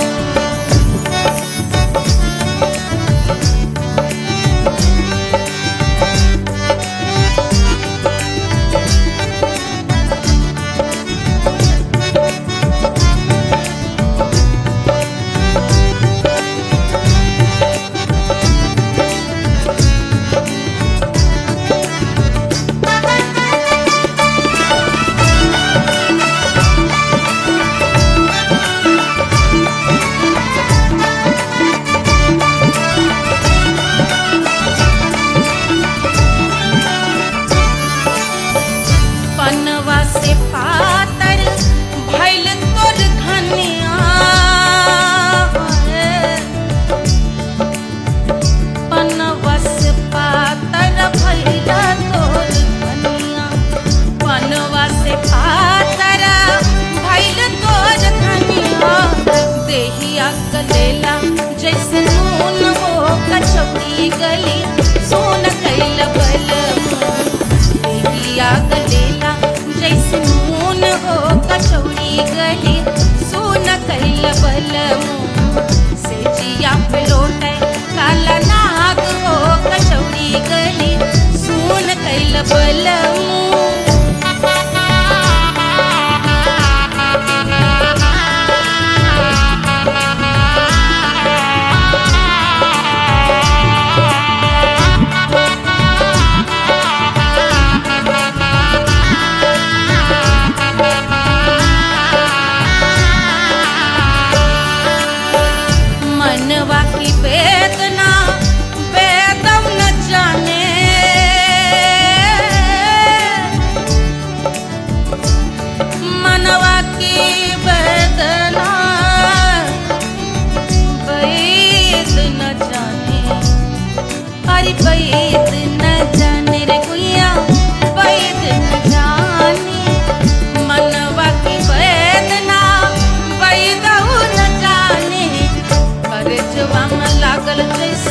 पनवा से पातर भैल तोर धनिया पनवा से पातर भैल तोर धनिया पनवा से पातर भैल तोर धनिया देहिया गलेला जैसे नून हो कचौड़ी गली सोन कैल बलम देहिया गलेला जैसे नून हो कचौड़ी गली सोन कैल बलम से जिया पे लोटे काला नाग हो कचौड़ी गली सोन कैल बलम मनवा की वेदना वेदम न जाने मनवा की वेदना वैद न जाने अरे वैद न जाने रे गुइया वैद न जाने मनवा की वेदना वैद न जाने पर जवान लागल जैसे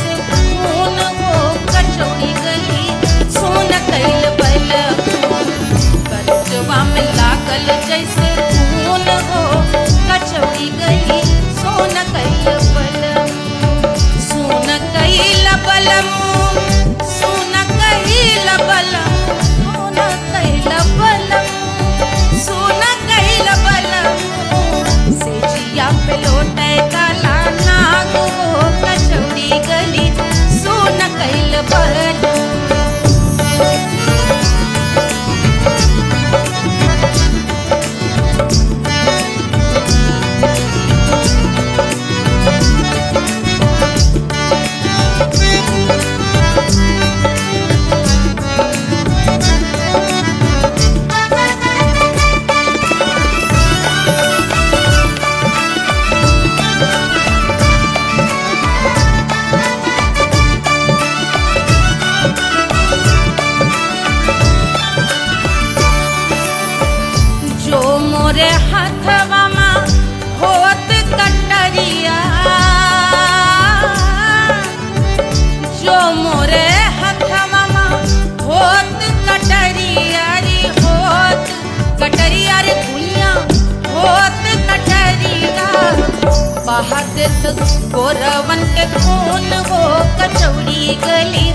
देत गोरवन के खून वो कचौड़ी गली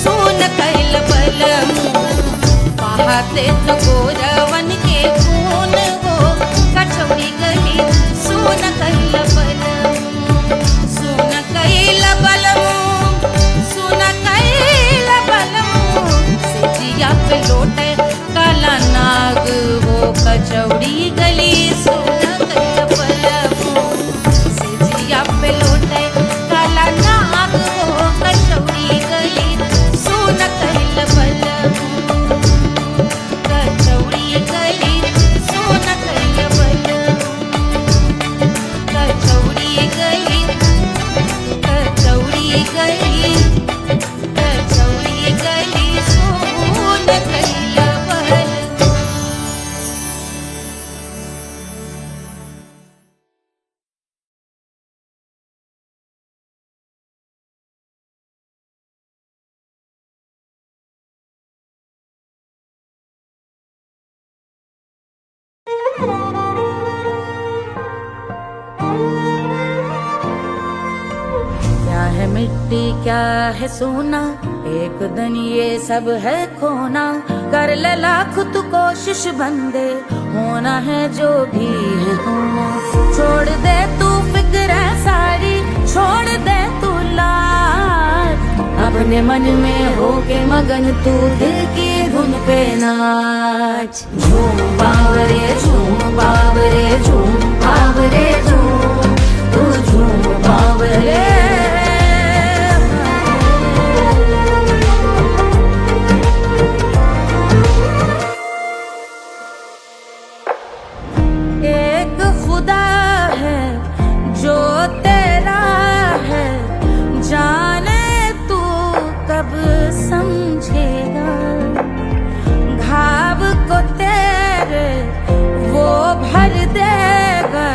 सोन कैल बलमू बहा देत गोरवन के खून वो कचौड़ी गली सोन कैल बलमू सोन कैल बलमू सोन कैल बलमू सिजिया पे लोटे काला नाग वो कचौड़ी गली सोन कैल बलमू सिजिया पे लोटे काला नाग वो कचौड़ी गली सोन कैल बलमू कचौड़ी गली सोन कैल बलमू कचौड़ी गली कचौड़ी गली कचौड़ी गली सोन कैल बलमू। क्या है मिट्टी क्या है सोना एक दिन ये सब है खोना कर ले लाख तू कोशिश बंदे होना है जो भी है होना छोड़ दे तू फिक्र सारी छोड़ दे तू लाज अपने मन में होके मगन तू दिल की धुन पे नाच झूम बावरे झूम बावरे झूम बावरे झूम तू झूम बावरे एक खुदा है जो तेरा है जाने तू कब समझेगा घाव को तेरे वो भर देगा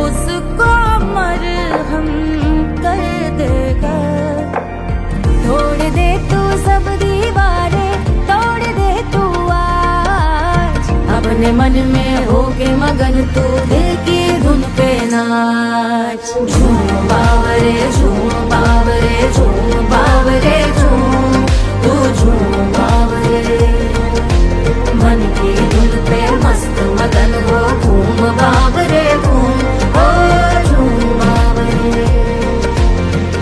उसको मरहम कर देगा तोड़ दे तू सब दीवारें तोड़ दे तू आज अपने मन में होके मगन तू दिल की धुन पे नाच झूम बावरे झूम बावरे झूम बावरे झूम तू झूम बावरे मन की धुन पे मस्त मगन हो घूम बावरे घूम ओ झूम बावरे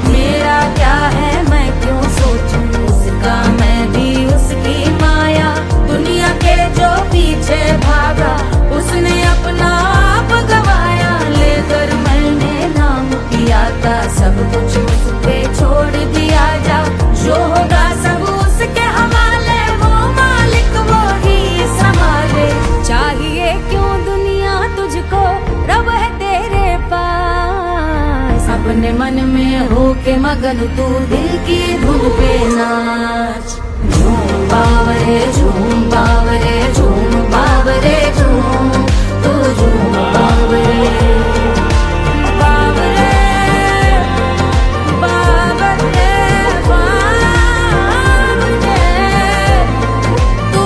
मेरा क्या है मैं क्यों सोचूं उसका मैं भी उसकी माया दुनिया के जो पीछे भागा उसने अपना आप गवाया लेकर मैंने नाम किया था सब कुछ उस पे छोड़ दिया जा जो होगा सब उसके हवाले वो मालिक वो ही संभाले चाहिए क्यों दुनिया तुझको रब है तेरे पास अपने मन में होके मगन तू दिल की धुन पे नाच झूम बावरे झूम बावरे झूम बावरे झूम तू झूम बावरे बावरे बावरे बावरे तू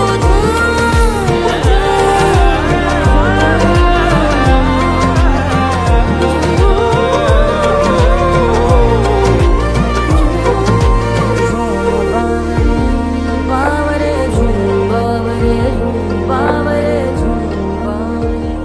बावरे झूम बावरे झूम बावरे झूम बावरे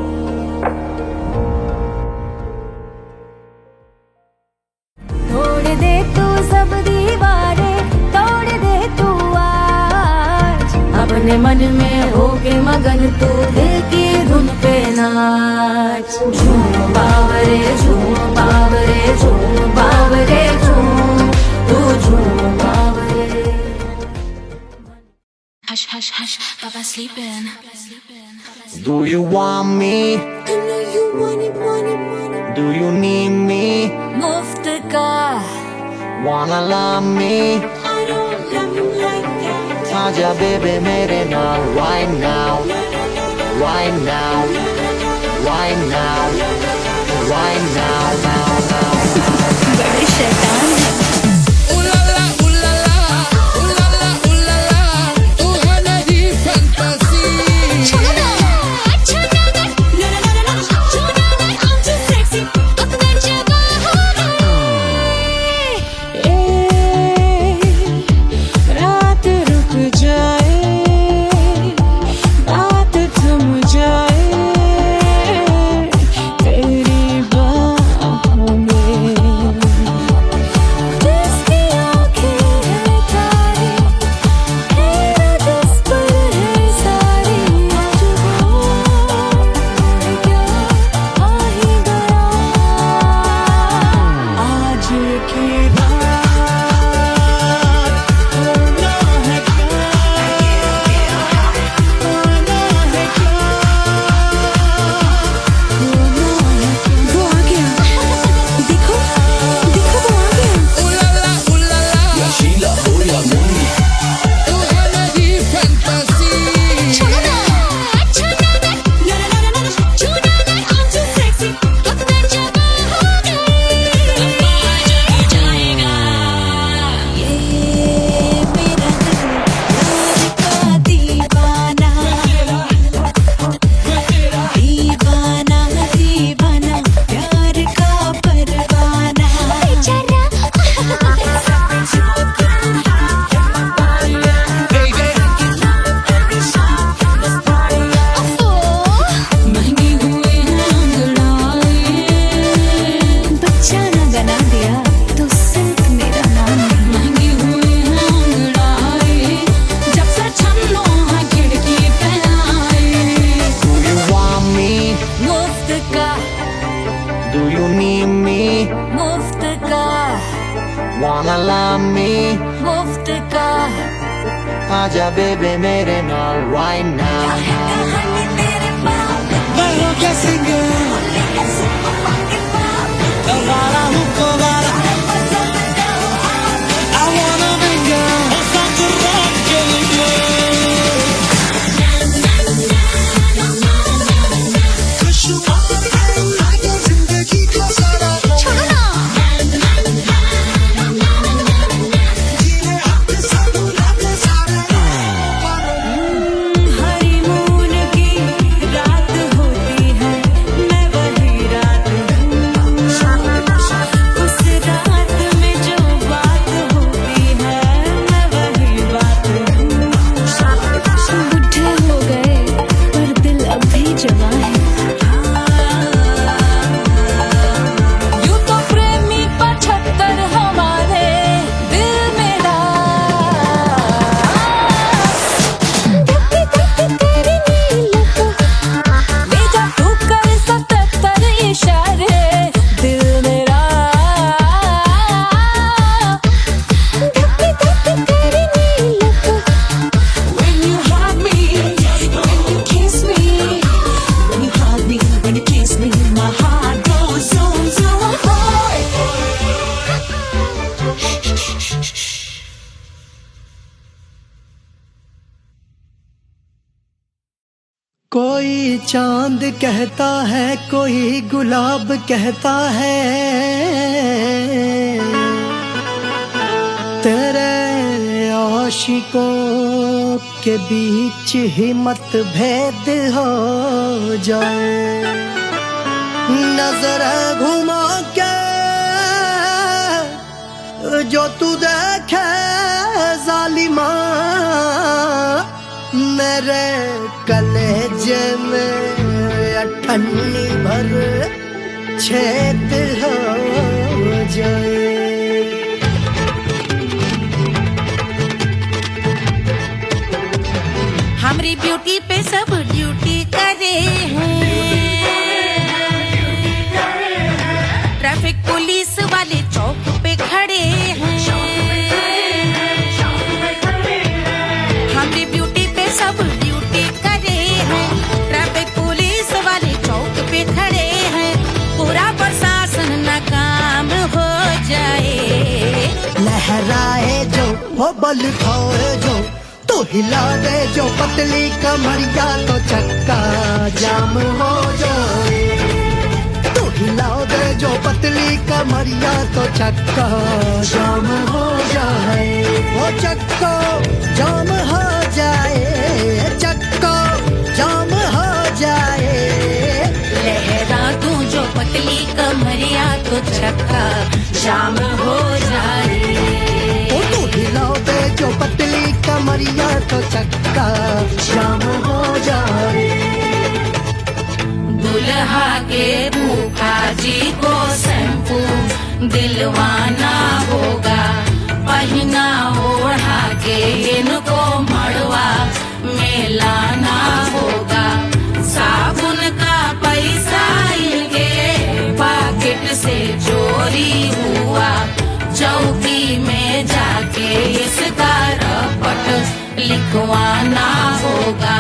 तोड़ दे तू सब दीवारें तोड़ दे तू आज अपने मन में होके मगन तू दिल की धुन पे नाच झूम बावरे झूम बावरे झूम बावरे झूम तू झूम बावरे Hush, hush, hush, Baba sleeping. Do you want me? I know you want it, want it, want it. Do you need me? मुफ्त का Wanna love me? I don't love you like that. आजा baby मेरे नाल right now, right now, right now, right now, now, now. बड़े शैतान है Juggernaut, I'm too sexy. अपने जगह की रात होना है क्या, आना है क्या, होना है क्या। वो आ गया, देखो देखो वो आ गया। Do you need me? मुफ्त का Wanna love me? मुफ्त का आजा बेबे मेरे नाल right now. मैं हो क्या सिंगर, वाला हूँ को वाला, I wanna mingle, और साथ रात के लिए। खुशबू आगे जिंदगी का सारा, जीने अपने सारे हनीमून की रात होती है, मैं वही रात हूँ। उस रात में जो बात होती है, मैं वही बात हूँ। बुढ़े हो गए पर दिल अब भी जवां है। यूं तो प्रेमी 75 हमारे दिल में तेरी नीलत ले जा तू कर 77 इशारे दिल मेरा। तेरी नीलत when you hug me, when you kiss me, when you hug me, when you kiss me, my heart goes zoom zoom. कोई चांद कहता है, कोई गुलाब कहता है, तेरे आशिकों के बीच ही मतभेद हो जाए। नजर घुमा के जो तू देखे जालिमा, मेरे कलेजे में अठन्नी भर छेद हो जाए। हमारी ब्यूटी पे सब ड्यूटी करे हैं, ट्रैफिक पुलिस वाले चौक पे खड़े हैं। हमारी ब्यूटी पे सब ड्यूटी करे हैं, ट्रैफिक पुलिस वाले चौक पे खड़े हैं। पूरा प्रशासन नाकाम हो जाए। लहराए जो वो बल खाए जो, तो हिला दे जो पतली कमरिया, तो चक्का जाम हो जाए। तो हिला दे जो पतली कमरिया, तो चक्का जाम हो जाए। वो चक्का जाम हो जाए, चक्का जाम हो जाए। लहरा तू जो पतली कमरिया, तो चक्का जाम हो जाए। ओ तो हिलाओ दे जो पतली कमरिया, तो चक्का जाम हो जाए। दुल्हा के फूफा जी को शैम्पू दिलवाना होगा, पहना ओढ़ा के इनको मड़वा में लाना होगा। साबुन का पैसा इनके पॉकेट से चोरी हुआ, लिखवाना होगा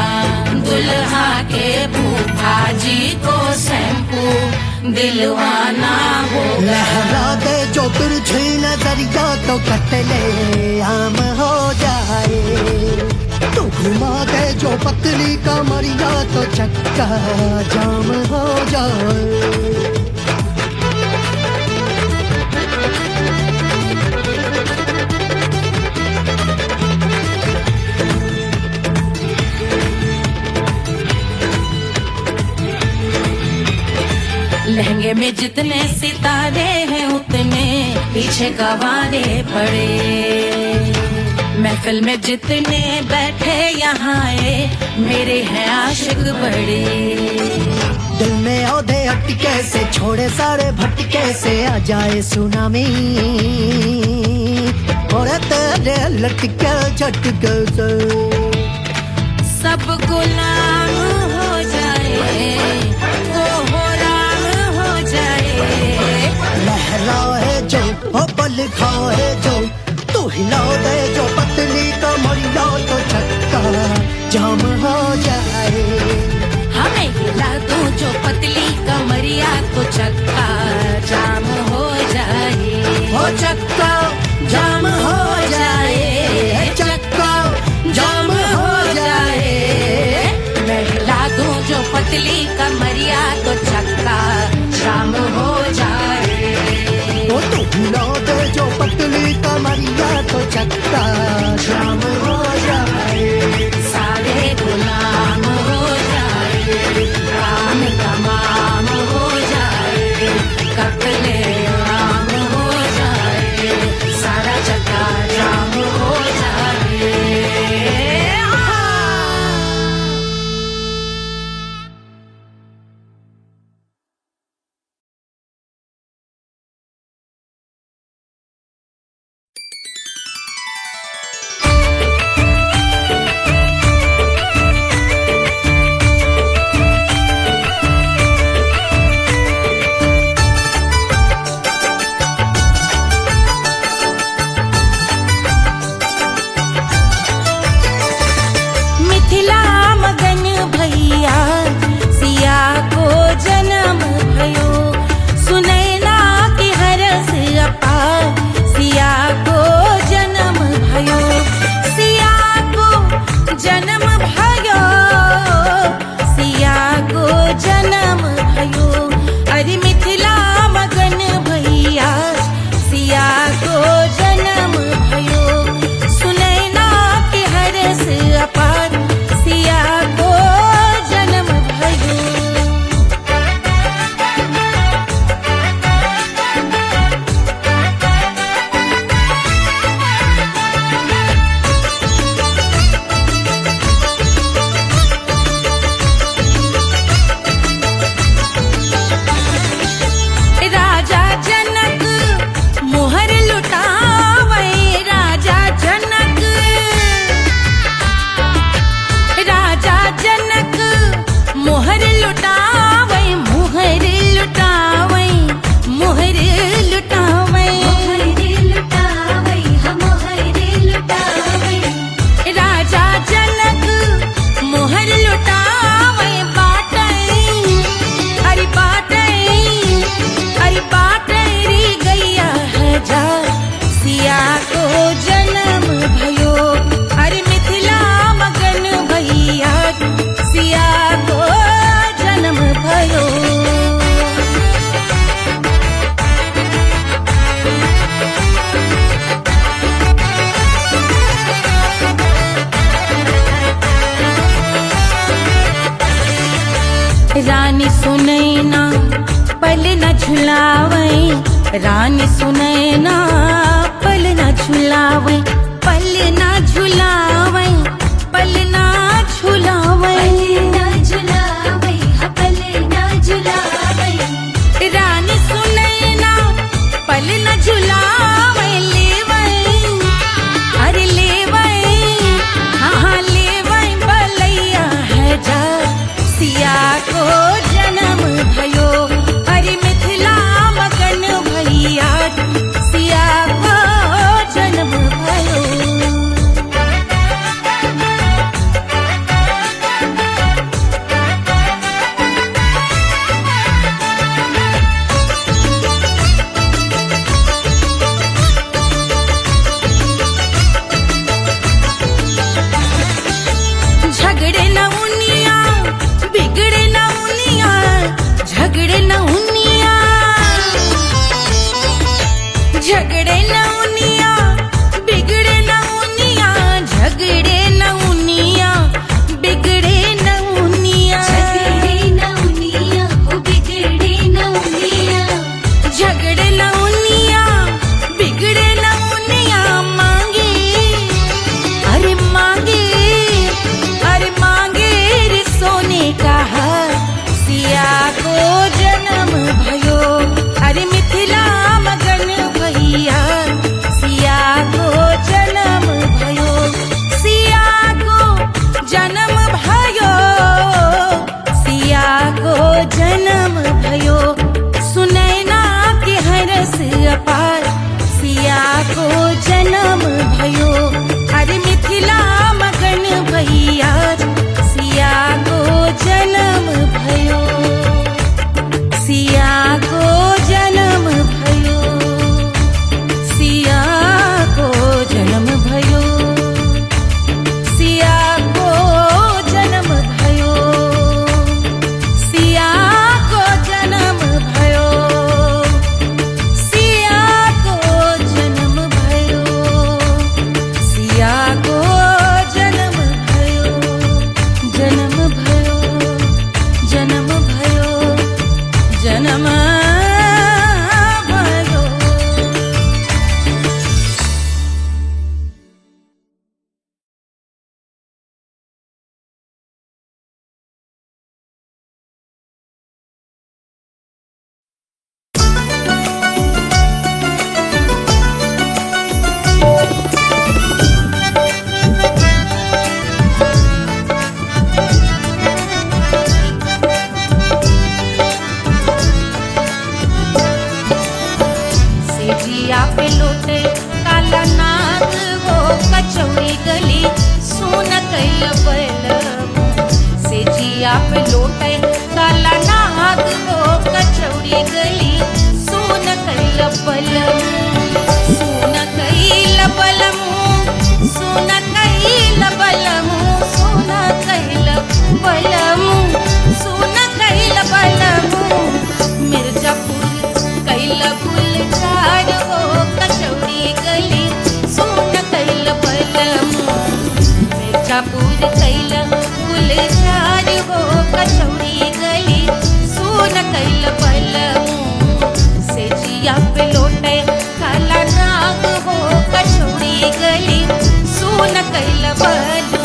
दुल्हा के फूफा जी को शैम्पू दिलवाना होगा। लहरा दे जो तिरछी नजरिया तो कतले आम हो जाए, तू घुमा दे जो पतली कमरिया तो चक्का जाम हो जाए। लहंगे में जितने सितारे हैं उतने पीछे गवारे पड़े, महफिल में जितने बैठे यहाँ आए मेरे हैं आशिक बड़े। दिल में औधे अटके से छोड़े सारे भटके से आ जाए सुनामी, और तेरे लटके झटके से सब गुलाम हो जाए लहराए जो हो पल खाए जो, तू हिला दे जो पतली कमरिया तो चक्का जाम हो जाए। हमें हिला दो जो पतली कमरिया तो चक्का जाम हो जाए, हो चक्का जाम हो जाए, चक्का जाम हो जाए। मैं हिला दूं जो पतली कमरिया तो चक्का जाम हो जाए। वो तू हिला दे जो पतली कमरिया तो चक्का जाम हो जाए। सारे गुलाम हो जाए, काम तमाम हो जाए, कत्ले आम हो जाए, सारा चक्का जाम हो जाए। रानी सुनैना पल न झुलावे, रानी सुनैना पल न झुलावे, पल न झुलावे, पल न झुलावे, पल न झुलावे। रानी सुनैना पल न झुलावे, लेवै अरे लेवै हाँ लेवै बलैया है जा सिया को जन्म भयो, अरे मिथिला मगन भैया सिया को जन्म भयो अरे मिथिला मगन भैया सिया को जन्म भयो सिया को जन्म भयो सिया को जन्म भयो सिया को जन्म भयो सिया को जन्म भयो सिया को जन्म भयो सिया को जन्म भयो जन्म भयो जन्म भयो जन्म भयो सेजिया पे लोटे काला नाग वो कचौड़ी गली सुन कैल बलम सेजिया पे लोटे काला नाग वो कचौड़ी गली सुन कैल बलम सुन कैल बलम सुन कैल बलम सुन कैल बलम सुन कैल बलम मिर्जापुर कैल गुलजार हो कचौड़ी गली सुन कैल बलम मिर्जापुर कैल गुलजार हो कचौड़ी गली सुन कैल बलम सेजिया पे लोटे काला नाग हो कचौड़ी गली सुन कैल बलम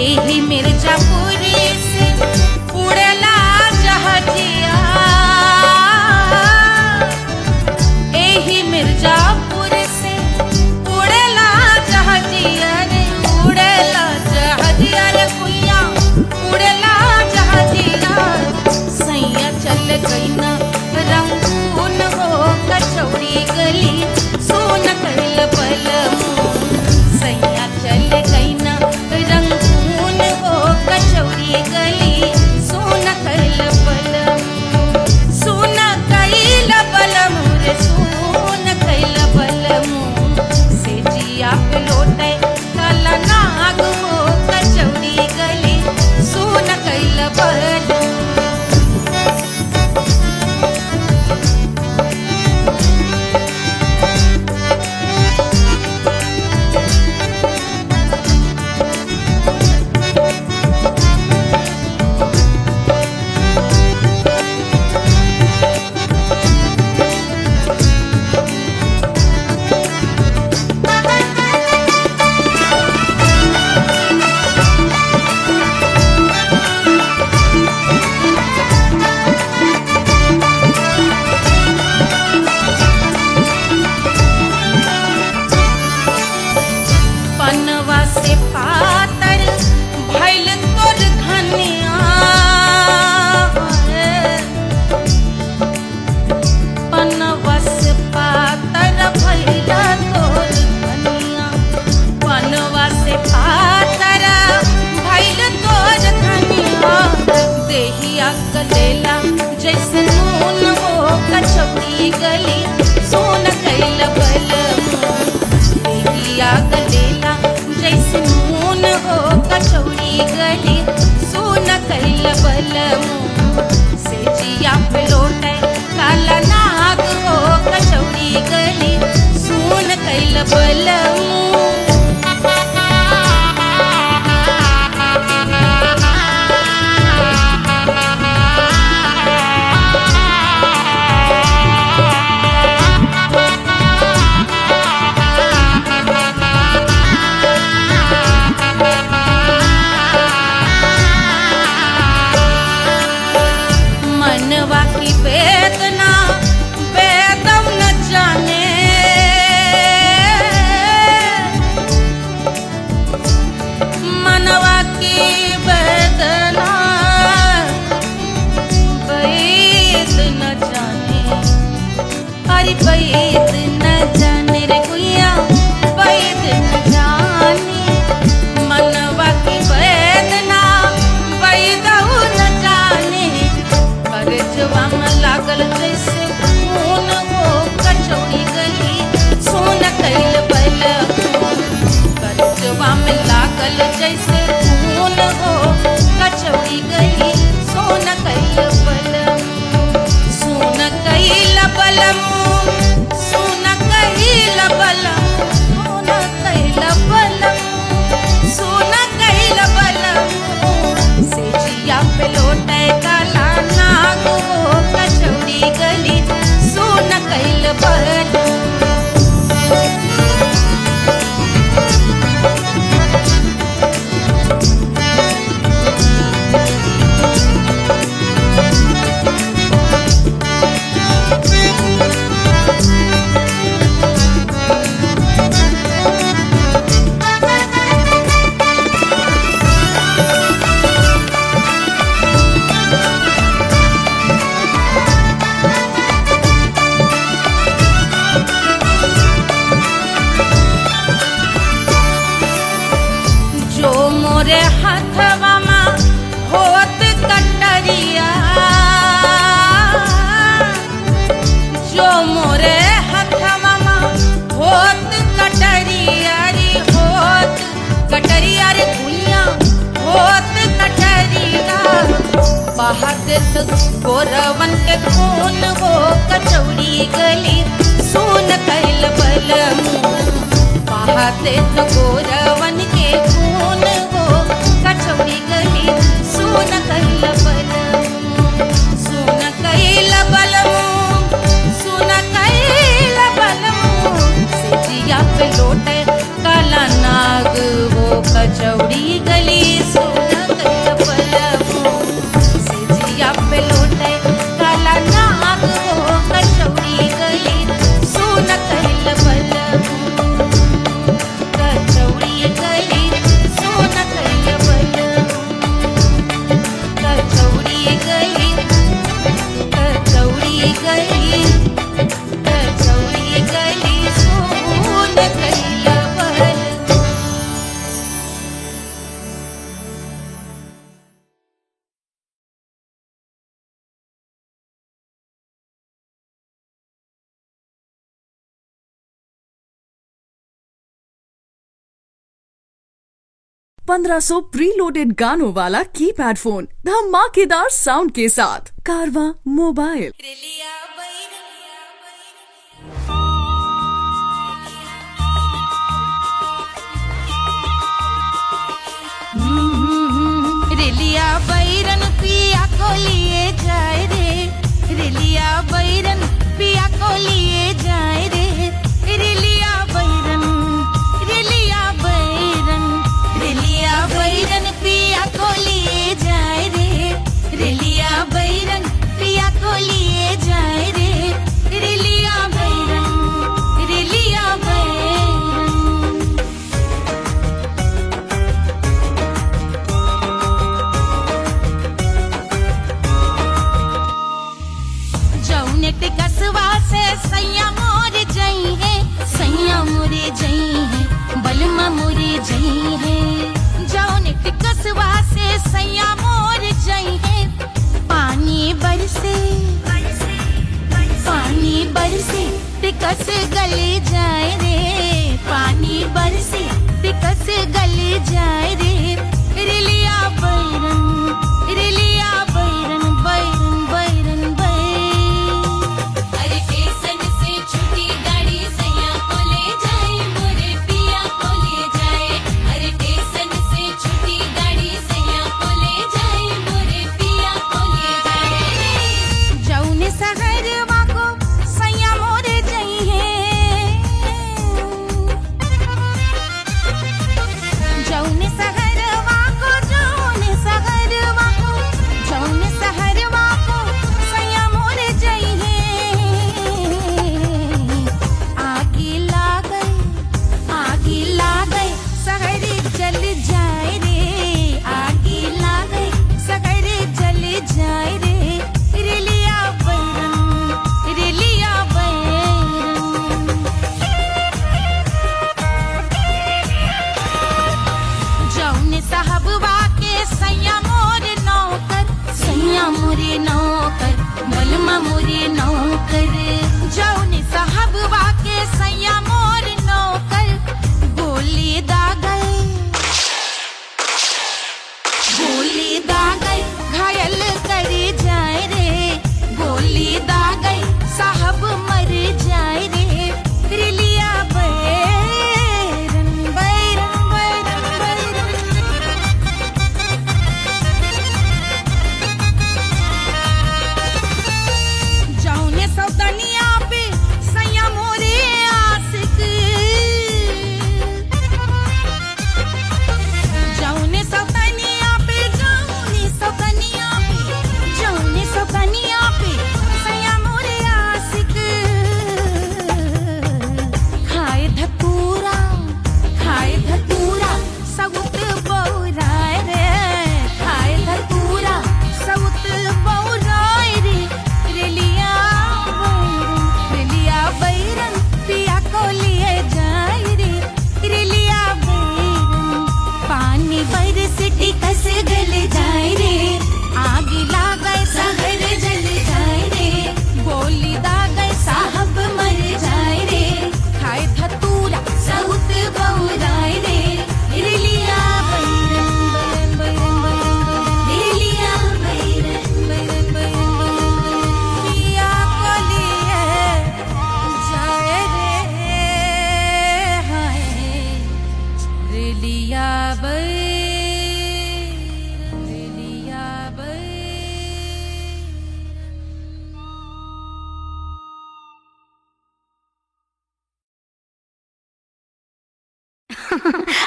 एही मिर्जापुरी से उड़ला जहाजिया एही मिर्जापुर से उड़ला जहाजिया रे उड़ला जहाजिया रे भुइया उड़ला जहाजिया सैया चल गई ना रंगून हो कचौड़ी गली सोन कैल बलम सैया चल गई ना रंगून हो कचौड़ी गली सोन कैल बलम सोन कैल बलम रे सोन कैल बलम सेजिया पे लोटे काला नाग हो कचौड़ी गली सोन कैल बलम पनवा से पातर भइल तोर धनिया पनवा से पातर भइल तोर धनिया पनवा से पातर भइल तोर धनिया देहिया गलेला जैसे नून हो कचौड़ी गली सोन कैल बलम देहिया गलेला जैसे नून हो कचौड़ी गली सोन कैल बलम सेजिया पे लोटे काला नाग हो कचौड़ी गली सोन कैल बलम करजवा में लागल जैसे खून हो कचौड़ी गली सोन कैल बलम करजवा में लागल जैसे खून हो कचौड़ी गली सोन कैल बलम सोन कैल बलम सोन कैल बलम सोन कैल बलम सोन कैल बलम से जिया पे लोटे काला नाग हो कचौड़ी गली सोन कैल बलम जो मोरे हाथवा में होत कटरिया जो मोरे हाथवा में होत कटरिया रे होत कटरिया रे भुइया होत कटरिया बहादत गोरवन के खून हो कचौड़ी गली सोन कैल बलम बहादत गोरवन के खून हो कचौड़ी गली सोन कैल बलम सोन कैल बलम सोन कैल बलम से जिया पे लोटे काला नाग हो कचौड़ी गली सोन कैल बलम से जिया पे लोटे काला नाग हो कचौड़ी गली सोन कैल बलम कचौड़ी गली सोन कैल बलम कचौड़ी गली कचौड़ी गली कचौड़ी गली सोन कैल बलम ₹1500 प्रीलोडेड गानों वाला कीपैड फोन धमाकेदार साउंड के साथ कारवा मोबाइल। रेलिया बैरन पिया को लिए जाए रे रेलिया बैरन पिया को लिए जाए रे रेलिया बैरन रेलिया बैरन रेलिया बैरन पिया को लिए जाए रे रेलिया बैरन पिया को लिए जाए रे रेलिया बैरन रेलिया बैरन जौने टिकसवा से सैया मोर जई है सैया मोरे जई है बलमा मोरे जई है जौने टिकसवा से सैया मोर जई है पानी बरसे टिकस गले जाए रे पानी बरसे टिकस गले जाए रे रेलिया बैरन रेलिया बैरन बैरन बैरन बैरन अरे स्टेशन से छुट्टी गाड़ी सैया को ले जाए मोरे पिया को ले जाए अरे स्टेशन से छुट्टी गाड़ी सैया को ले जाए मोरे पिया को ले जाए जौने सहरवा को सैया मोरे जई है जौने सहरवा को जौने सहरवा को जौने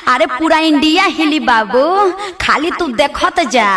अरे पूरा इंडिया हिली बाबू, खाली तू देखत जा।